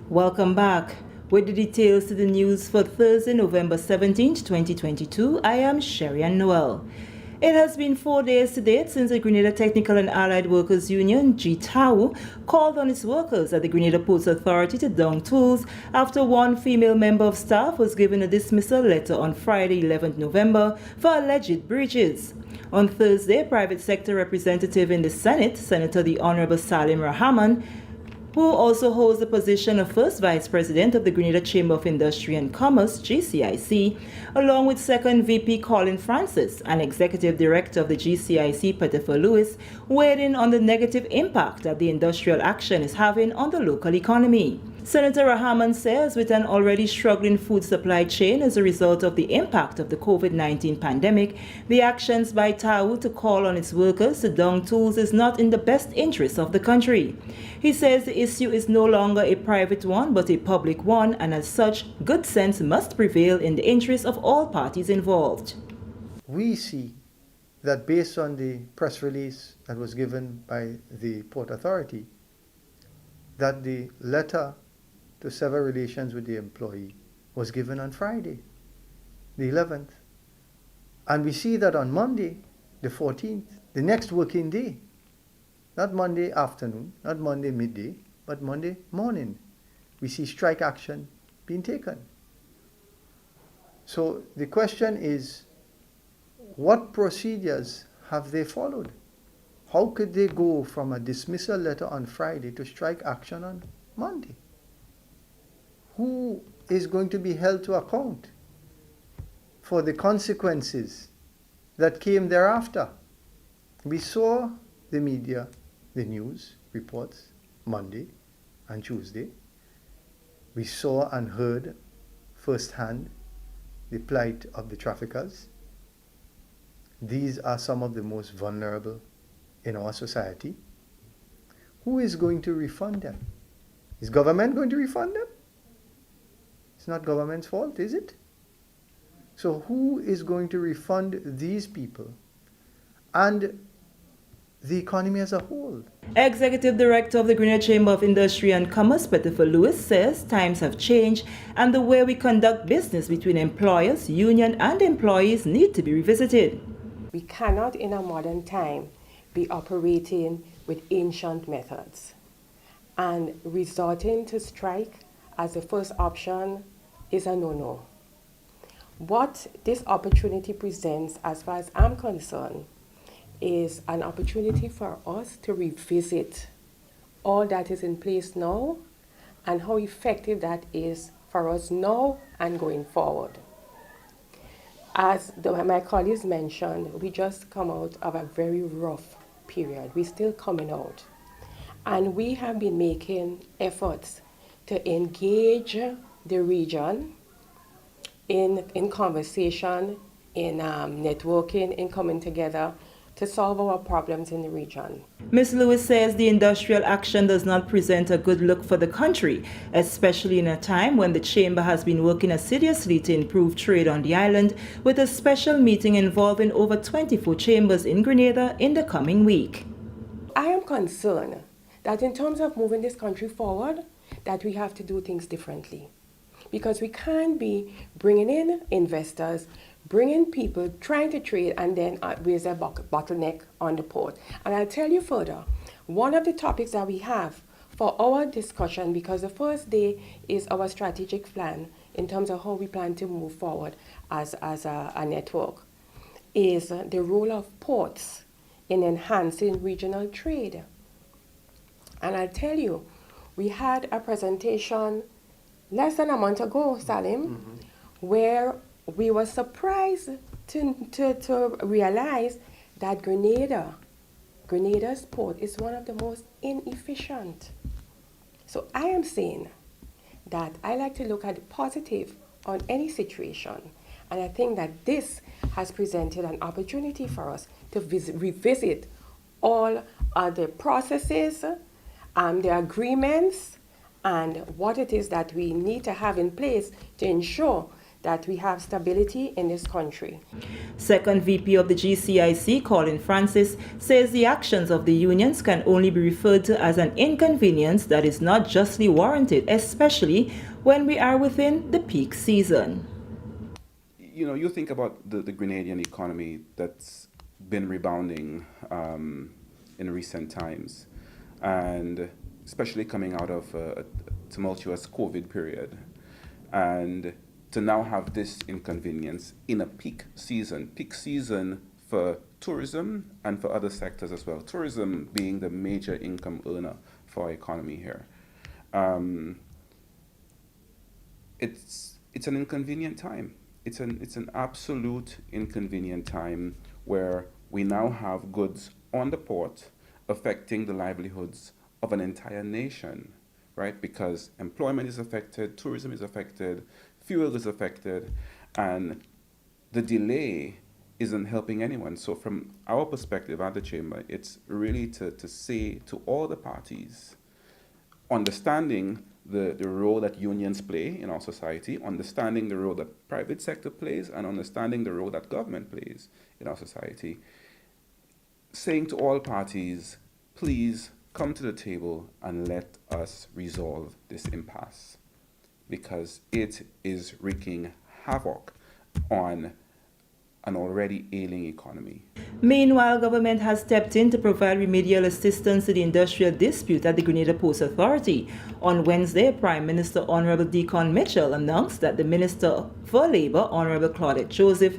Welcome back. With the details to the news for Thursday, November 17th, 2022, I am Sherry-Ann Noel. It has been 4 days to date since the Grenada Technical and Allied Workers Union, GTAU, called on its workers at the Grenada Ports Authority to down tools after one female member of staff was given a dismissal letter on Friday, 11th November, for alleged breaches. On Thursday, private sector representative in the Senate, Senator the Honorable Salim Rahman, who also holds the position of First Vice President of the Grenada Chamber of Industry and Commerce, GCIC, along with Second VP Colin Francis and Executive Director of the GCIC, Pettifer Lewis, weighed in on the negative impact that the industrial action is having on the local economy. Senator Rahman says with an already struggling food supply chain as a result of the impact of the COVID-19 pandemic, the actions by TAU to call on its workers to down tools is not in the best interest of the country. He says the issue is no longer a private one but a public one, and as such, good sense must prevail in the interest of all parties involved. We see that based on the press release that was given by the Port Authority, that the letter to sever relations with the employee was given on Friday, the 11th. And we see that on Monday, the 14th, the next working day, not Monday afternoon, not Monday midday, but Monday morning, we see strike action being taken. So the question is, what procedures have they followed? How could they go from a dismissal letter on Friday to strike action on Monday? Who is going to be held to account for the consequences that came thereafter? We saw the media, the news reports Monday and Tuesday. We saw and heard firsthand the plight of the traffickers. These are some of the most vulnerable in our society. Who is going to refund them? Is government going to refund them? It's not government's fault, is it? So who is going to refund these people and the economy as a whole? Executive Director of the Grenada Chamber of Industry and Commerce, Pettifer Lewis, says times have changed and the way we conduct business between employers, union and employees need to be revisited. We cannot in a modern time be operating with ancient methods, and resorting to strike as the first option is a no-no. What this opportunity presents, as far as I'm concerned, is an opportunity for us to revisit all that is in place now and how effective that is for us now and going forward. As my colleagues mentioned, we just come out of a very rough period. We're still coming out. And we have been making efforts to engage the region in conversation, in networking, in coming together to solve our problems in the region. Ms. Lewis says the industrial action does not present a good look for the country, especially in a time when the Chamber has been working assiduously to improve trade on the island, with a special meeting involving over 24 chambers in Grenada in the coming week. I am concerned that in terms of moving this country forward, that we have to do things differently. Because we can't be bringing in investors, bringing people trying to trade, and then there's a bottleneck on the port. And I'll tell you further, one of the topics that we have for our discussion, because the first day is our strategic plan in terms of how we plan to move forward as a network, is the role of ports in enhancing regional trade. And I'll tell you, we had a presentation less than a month ago, Salim, where we were surprised to realize that Grenada's port is one of the most inefficient. So I am saying that I like to look at the positive on any situation. And I think that this has presented an opportunity for us to revisit all the processes, the agreements, and what it is that we need to have in place to ensure that we have stability in this country. Second VP of the GCIC, Colin Francis, says the actions of the unions can only be referred to as an inconvenience that is not justly warranted, especially when we are within the peak season. You know, you think about the Grenadian economy that's been rebounding in recent times, and especially coming out of a tumultuous COVID period, and to now have this inconvenience in a peak season for tourism and for other sectors as well. Tourism being the major income earner for our economy here. It's an inconvenient time. It's an absolute inconvenient time where we now have goods on the port affecting the livelihoods of an entire nation, right? Because employment is affected, tourism is affected, fuel is affected, and the delay isn't helping anyone. So from our perspective at the Chamber, it's really to say to all the parties, understanding the role that unions play in our society, understanding the role that private sector plays, and understanding the role that government plays in our society, saying to all parties, please come to the table and let us resolve this impasse, because it is wreaking havoc on an already ailing economy. Meanwhile, government has stepped in to provide remedial assistance to the industrial dispute at the Grenada Ports Authority. On Wednesday, Prime Minister Honorable Deacon Mitchell announced that the Minister for Labour, Honorable Claudette Joseph,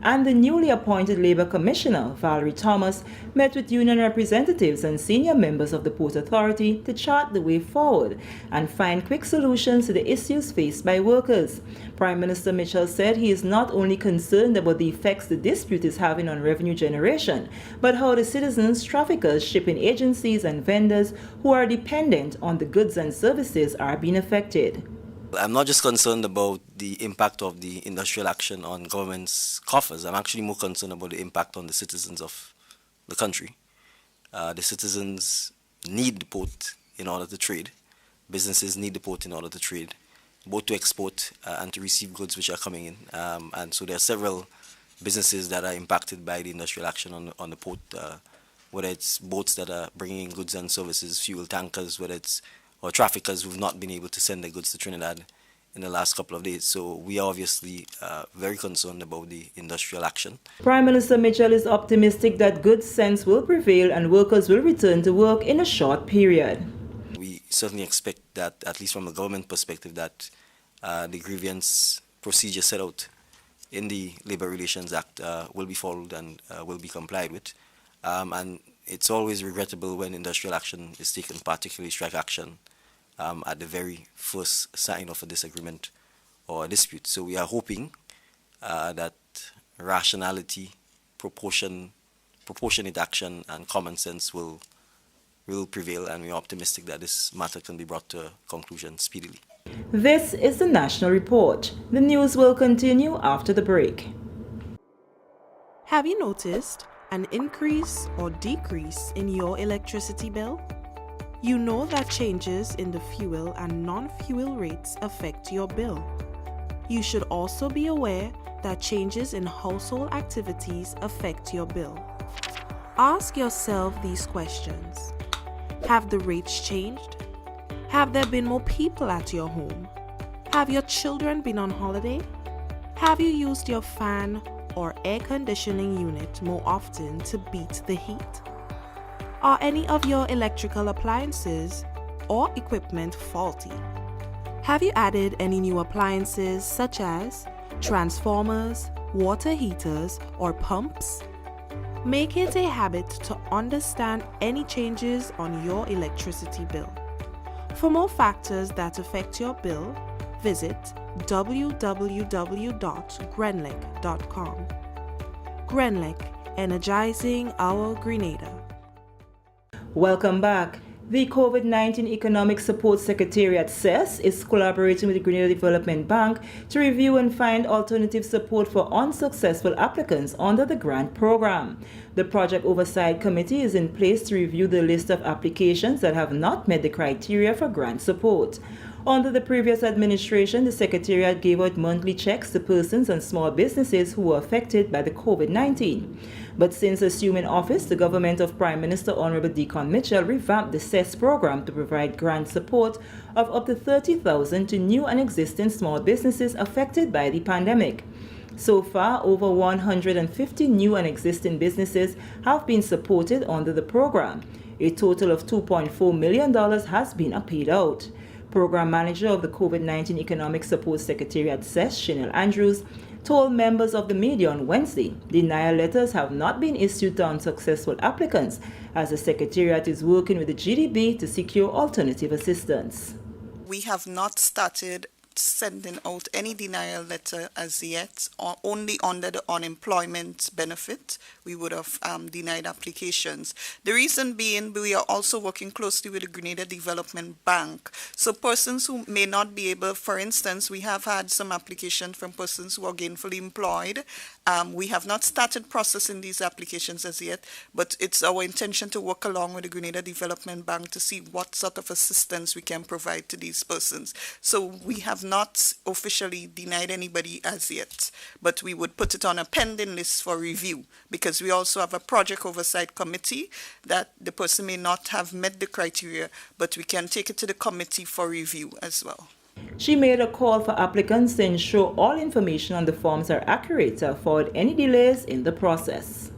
and the newly appointed Labour Commissioner, Valerie Thomas, met with union representatives and senior members of the Port Authority to chart the way forward and find quick solutions to the issues faced by workers. Prime Minister Mitchell said he is not only concerned about the effects the dispute is having on revenue generation, but how the citizens, traffickers, shipping agencies, and vendors who are dependent on the goods and services are being affected. I'm not just concerned about the impact of the industrial action on government's coffers. I'm actually more concerned about the impact on the citizens of the country. The citizens need the port in order to trade. Businesses need the port in order to trade, both to export and to receive goods which are coming in. And so there are several businesses that are impacted by the industrial action on the port, whether it's boats that are bringing in goods and services, fuel tankers, whether it's or traffickers who've not been able to send their goods to Trinidad in the last couple of days. So we are obviously very concerned about the industrial action. Prime Minister Mitchell is optimistic that good sense will prevail and workers will return to work in a short period. We certainly expect that, at least from a government perspective, that the grievance procedure set out in the Labour Relations Act will be followed and will be complied with. And it's always regrettable when industrial action is taken, particularly strike action, at the very first sign of a disagreement or a dispute. So we are hoping that rationality, proportionate action, and common sense will prevail, and we are optimistic that this matter can be brought to a conclusion speedily. This is the National Report. The news will continue after the break. Have you noticed an increase or decrease in your electricity bill? You know that changes in the fuel and non-fuel rates affect your bill. You should also be aware that changes in household activities affect your bill. Ask yourself these questions. Have the rates changed? Have there been more people at your home? Have your children been on holiday? Have you used your fan or air conditioning unit more often to beat the heat? Are any of your electrical appliances or equipment faulty? Have you added any new appliances such as transformers, water heaters, or pumps? Make it a habit to understand any changes on your electricity bill. For more factors that affect your bill, visit www.grenlec.com. Grenlec, energizing our Grenada. Welcome back. The COVID-19 Economic Support Secretariat (CES) is collaborating with the Grenada Development Bank to review and find alternative support for unsuccessful applicants under the grant program. The Project Oversight Committee is in place to review the list of applications that have not met the criteria for grant support. Under the previous administration, the Secretariat gave out monthly checks to persons and small businesses who were affected by the COVID-19. But since assuming office, the government of Prime Minister Honorable Deacon Mitchell revamped the CES program to provide grant support of up to $30,000 to new and existing small businesses affected by the pandemic. So far, over 150 new and existing businesses have been supported under the program. A total of $2.4 million has been paid out. Program Manager of the COVID-19 Economic Support Secretariat (CES), Chanel Andrews, told members of the media on Wednesday denial letters have not been issued to unsuccessful applicants, as the Secretariat is working with the GDB to secure alternative assistance. We have not started sending out any denial letter as yet, or only under the unemployment benefit we would have denied applications. The reason being, we are also working closely with the Grenada Development Bank. So persons who may not be able, for instance, we have had some applications from persons who are gainfully employed. We have not started processing these applications as yet, but it's our intention to work along with the Grenada Development Bank to see what sort of assistance we can provide to these persons. So we have not officially denied anybody as yet, but we would put it on a pending list for review, because we also have a project oversight committee that the person may not have met the criteria, but we can take it to the committee for review as well. She made a call for applicants to ensure all information on the forms are accurate to avoid any delays in the process.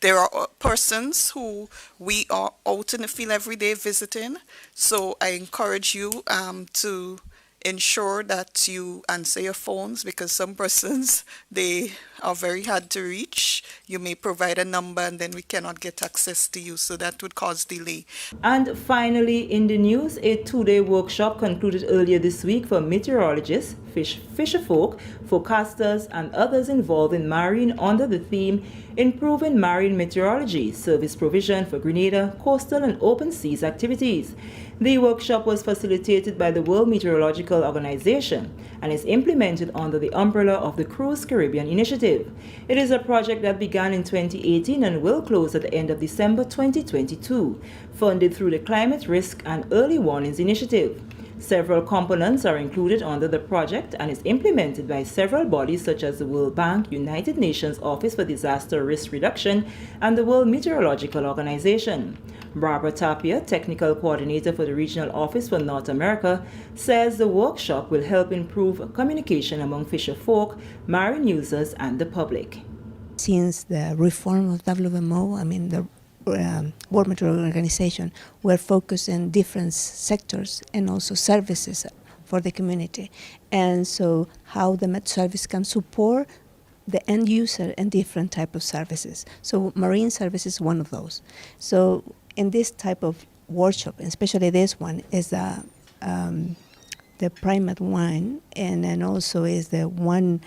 There are persons who we are out in the field every day visiting, so I encourage you to ensure that you answer your phones, because some persons, they are very hard to reach. You may provide a number and then we cannot get access to you, so that would cause delay. And finally, in the news, a two-day workshop concluded earlier this week for meteorologists, fisherfolk, forecasters, and others involved in marine under the theme Improving Marine Meteorology, Service Provision for Grenada, Coastal and Open Seas Activities. The workshop was facilitated by the World Meteorological Organization and is implemented under the umbrella of the Cruise Caribbean Initiative. It is a project that began in 2018 and will close at the end of December 2022, funded through the Climate Risk and Early Warnings Initiative. Several components are included under the project and is implemented by several bodies such as the World Bank, United Nations Office for Disaster Risk Reduction, and the World Meteorological Organization. Barbara Tapia, Technical Coordinator for the Regional Office for North America, says the workshop will help improve communication among fisher folk, marine users, and the public. Since the reform of WMO, the World Meteorological Organization, we're focused in different sectors and also services for the community. And so how the Met Service can support the end user and different type of services. So marine service is one of those. So in this type of workshop, especially this one, is the primate one, and then also is the one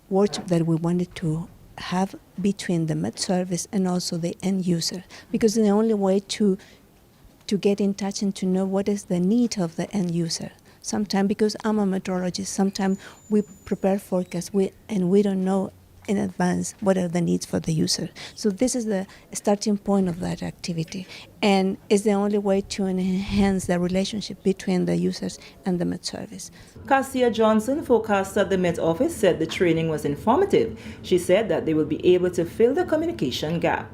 workshop that we wanted to have between the Met Service and also the end user, because the only way to get in touch and to know what is the need of the end user. Sometimes, because I'm a meteorologist, sometimes we prepare forecasts and we don't know in advance what are the needs for the user. So this is the starting point of that activity, and it's the only way to enhance the relationship between the users and the Met Service. Cassia Johnson, forecaster at the Met Office, said the training was informative. She said that they will be able to fill the communication gap.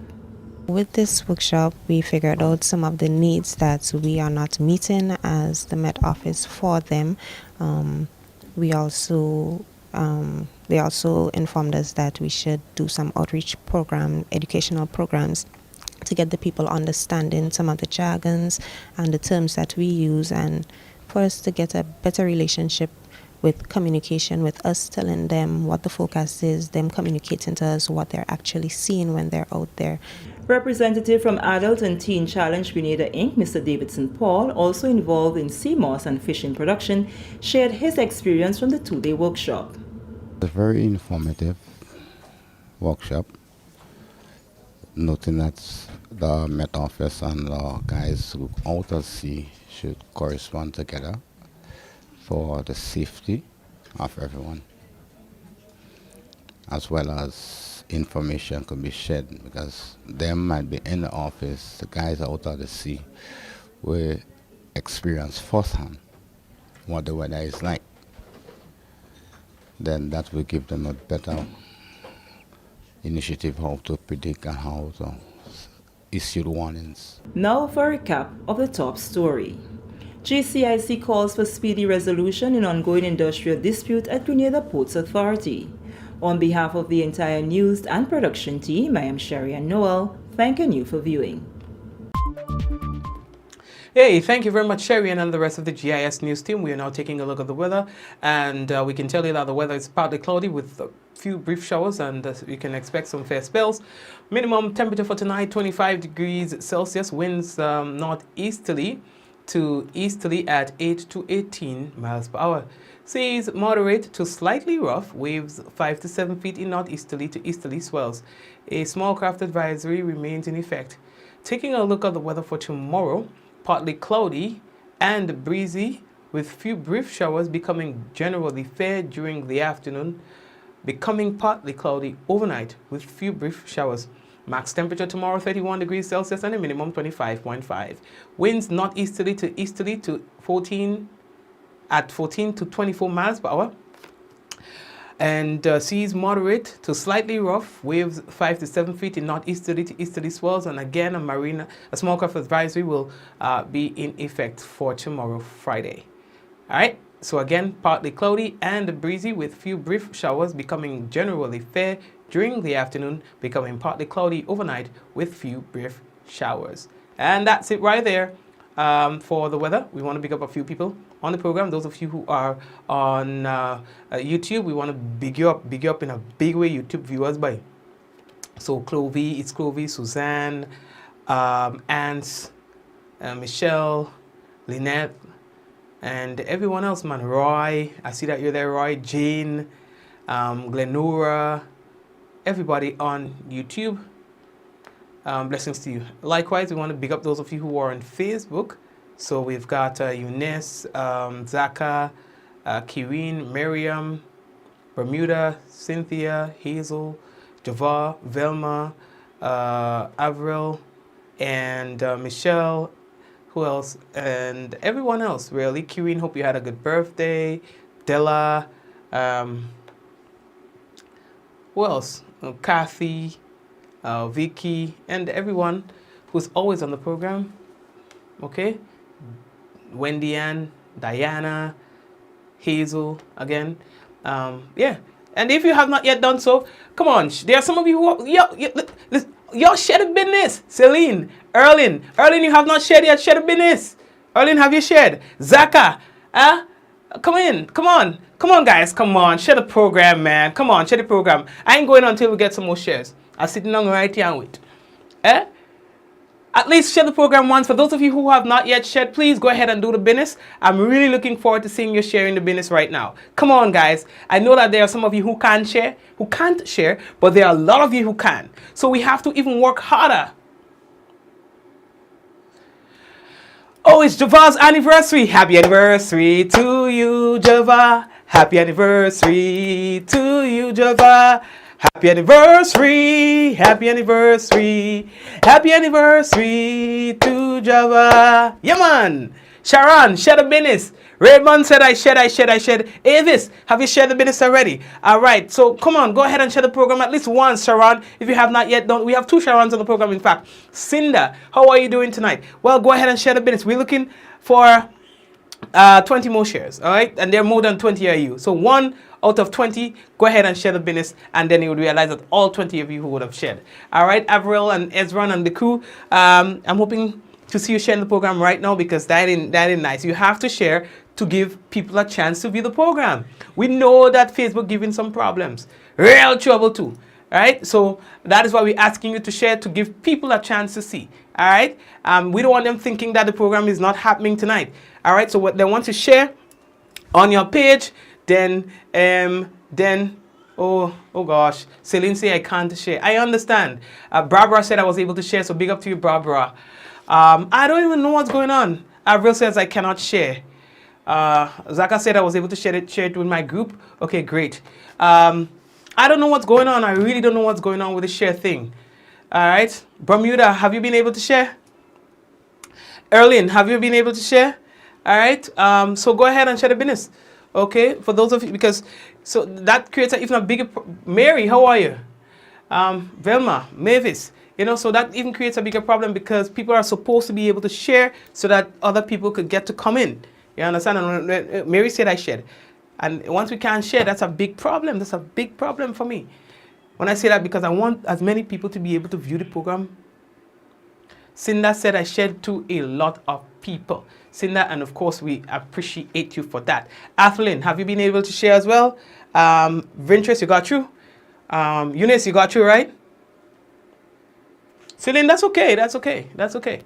With this workshop, we figured out some of the needs that we are not meeting as the Met Office for them. They also informed us that we should do some outreach program, educational programs, to get the people understanding some of the jargons and the terms that we use, and for us to get a better relationship with communication, with us telling them what the forecast is, them communicating to us what they're actually seeing when they're out there. Representative from Adult and Teen Challenge Grenada Inc., Mr. Davidson Paul, also involved in sea moss and fishing production, shared his experience from the two-day workshop. A very informative workshop, noting that the Met Office and the guys who out at sea should correspond together for the safety of everyone, as well as information could be shared, because them might be in the office, the guys out at the sea will experience firsthand what the weather is like. Then that will give them a better initiative how to predict and how to issue the warnings. Now for a recap of the top story. GCIC calls for speedy resolution in ongoing industrial dispute at Grenada Ports Authority. On behalf of the entire news and production team, I am Sherry and Noel, thanking you for viewing. Hey, thank you very much, Sherry, and the rest of the GIS news team. We are now taking a look at the weather, and we can tell you that the weather is partly cloudy with a few brief showers, and you can expect some fair spells. Minimum temperature for tonight, 25 degrees Celsius, winds northeasterly to easterly at 8 to 18 miles per hour. Seas moderate to slightly rough, waves 5 to 7 feet in northeasterly to easterly swells. A small craft advisory remains in effect. Taking a look at the weather for tomorrow, partly cloudy and breezy with few brief showers, becoming generally fair during the afternoon, becoming partly cloudy overnight with few brief showers. Max temperature tomorrow 31 degrees Celsius and a minimum 25.5. Winds northeasterly to easterly to 14 to 24 miles per hour. And seas moderate to slightly rough, waves 5 to 7 feet in northeasterly to easterly swells. And again, a small craft advisory will be in effect for tomorrow, Friday. All right. So again, partly cloudy and breezy with few brief showers, becoming generally fair during the afternoon, becoming partly cloudy overnight with few brief showers. And that's it right there for the weather. We want to pick up a few people on the program. Those of you who are on YouTube, we want to big you up in a big way, YouTube viewers. By so Clovey, Suzanne, Ants, Michelle, Lynette, and everyone else, man. Roy, I see that you're there, Roy, Jane, Glenora, everybody on YouTube. Blessings to you. Likewise, we want to big up those of you who are on Facebook. So we've got Eunice, Zaka, Kireen, Miriam, Bermuda, Cynthia, Hazel, Java, Velma, Avril, and Michelle. Who else? And everyone else, really. Kireen, hope you had a good birthday. Della, who else? Kathy, Vicky, and everyone who's always on the program. Okay? Wendy Ann, Diana, Hazel, again. Yeah. And if you have not yet done so, come on. There are some of you who are, y'all share the business. Celine, Erlin, you have not shared yet. Share the business. Erlin, have you shared? Zaka, come on, guys, come on. Share the program, man. Come on, share the program. I ain't going until we get some more shares. I'm sitting down right here and wait. At least share the program once. For those of you who have not yet shared, please go ahead and do the business. I'm really looking forward to seeing you sharing the business right now. Come on, guys. I know that there are some of you who can't share, but there are a lot of you who can. So we have to even work harder. Oh, it's Java's anniversary. Happy anniversary to you, Java. Happy anniversary to you, Java. Happy anniversary, happy anniversary, happy anniversary to Java. Yeah, man. Sharon, share the business. Raymond said I shared. Avis, have you shared the business already? All right, so come on, go ahead and share the program at least once, Sharon. If you have not yet done, we have 2 Sharons on the program, in fact. Cinda, how are you doing tonight? Well, go ahead and share the business. We're looking for 20 more shares, all right? And there are more than 20 of you. So 1 out of 20, go ahead and share the business, and then you would realize that all 20 of you who would have shared. All right, Avril and Ezra and the crew, I'm hoping to see you sharing the program right now, because that ain't nice. You have to share to give people a chance to view the program. We know that Facebook giving some problems, real trouble too. All right, so that is why we're asking you to share, to give people a chance to see. All right, we don't want them thinking that the program is not happening tonight. All right, so what they want to share on your page, then oh gosh, Celine say I can't share. I understand. Barbara said I was able to share, so big up to you, Barbara. I don't even know what's going on. Avril says I cannot share. Zaka said I was able to share it with my group. Okay, great. I don't know what's going on. I really don't know what's going on with the share thing. All right. Bermuda, have you been able to share? Erlyn, have you been able to share? All right. So go ahead and share the business. Okay. For those of you, because so that creates even a bigger. Mary, how are you? Velma, Mavis. You know, so that even creates a bigger problem, because people are supposed to be able to share so that other people could get to come in. You understand? And Mary said I shared. And once we can't share, that's a big problem. That's a big problem for me. When I say that, because I want as many people to be able to view the program. Cinda said I shared to a lot of people. Cinda, and of course, we appreciate you for that. Athlin, have you been able to share as well? Ventress, you got through? Eunice, you got through, right? Celine, that's okay. That's okay. That's okay.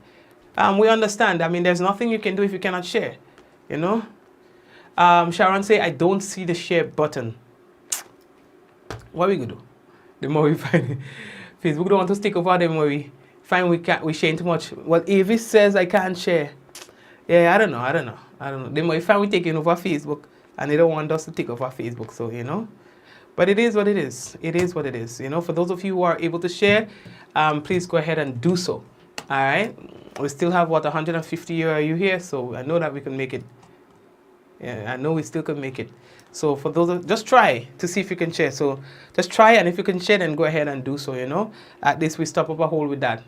We understand. I mean, there's nothing you can do if you cannot share. You know? Sharon say, I don't see the share button. What are we going to do? The more we find it. Facebook don't want to stick over, the more we find we share too much. Well, Avis says I can't share. Yeah, I don't know. The more we find we're taking over Facebook, and they don't want us to take over Facebook, so, you know. But it is what it is. It is what it is. You know, for those of you who are able to share, please go ahead and do so. All right? We still have, what, 150 of you here, so I know that we can make it. Yeah, I know we still can make it. So for those, just try to see if you can share. So just try, and if you can share, then go ahead and do so, you know. At least we stop up a hole with that.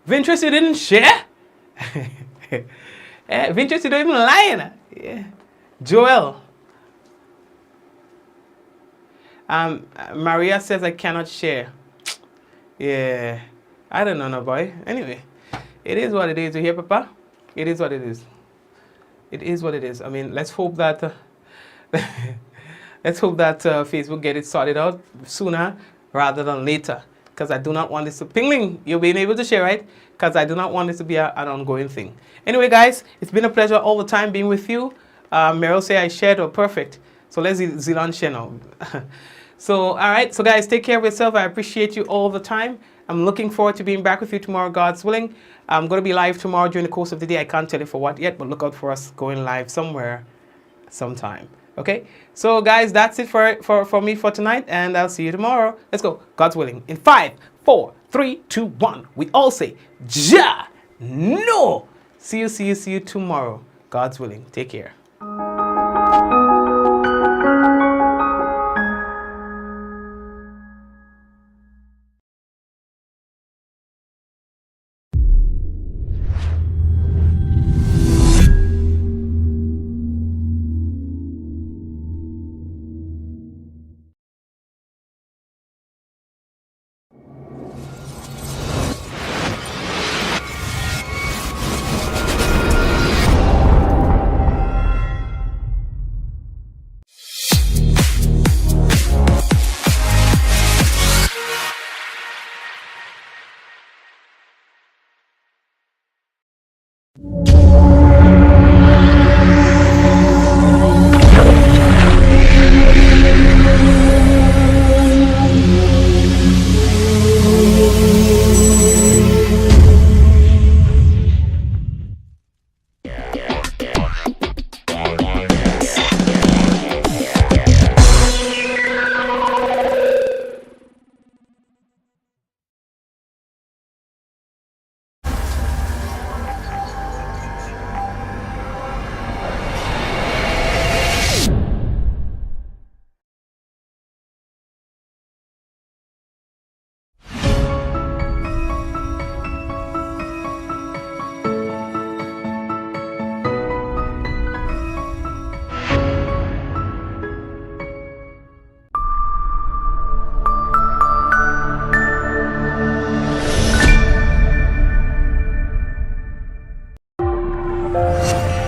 Ventress, you didn't share? Ventress, you don't even lie. Yeah. Joel. Maria says I cannot share. Yeah. I don't know, no boy. Anyway, it is what it is. You hear, Papa? It is what it is. It is what it is. I mean, let's hope that Facebook get it sorted out sooner rather than later. Because I do not want this to pingling. You're being able to share, right? Because I do not want this to be an ongoing thing. Anyway, guys, it's been a pleasure all the time being with you. Meryl say I shared. Oh, perfect. So let's Zilan share now. So, all right. So, guys, take care of yourself. I appreciate you all the time. I'm looking forward to being back with you tomorrow, God's willing. I'm going to be live tomorrow during the course of the day. I can't tell you for what yet, but look out for us going live somewhere, sometime. Okay? So, guys, that's it for me for tonight, and I'll see you tomorrow. Let's go. God's willing. In 5, 4, 3, 2, 1. We all say, Ja! No! See you tomorrow. God's willing. Take care. Bye.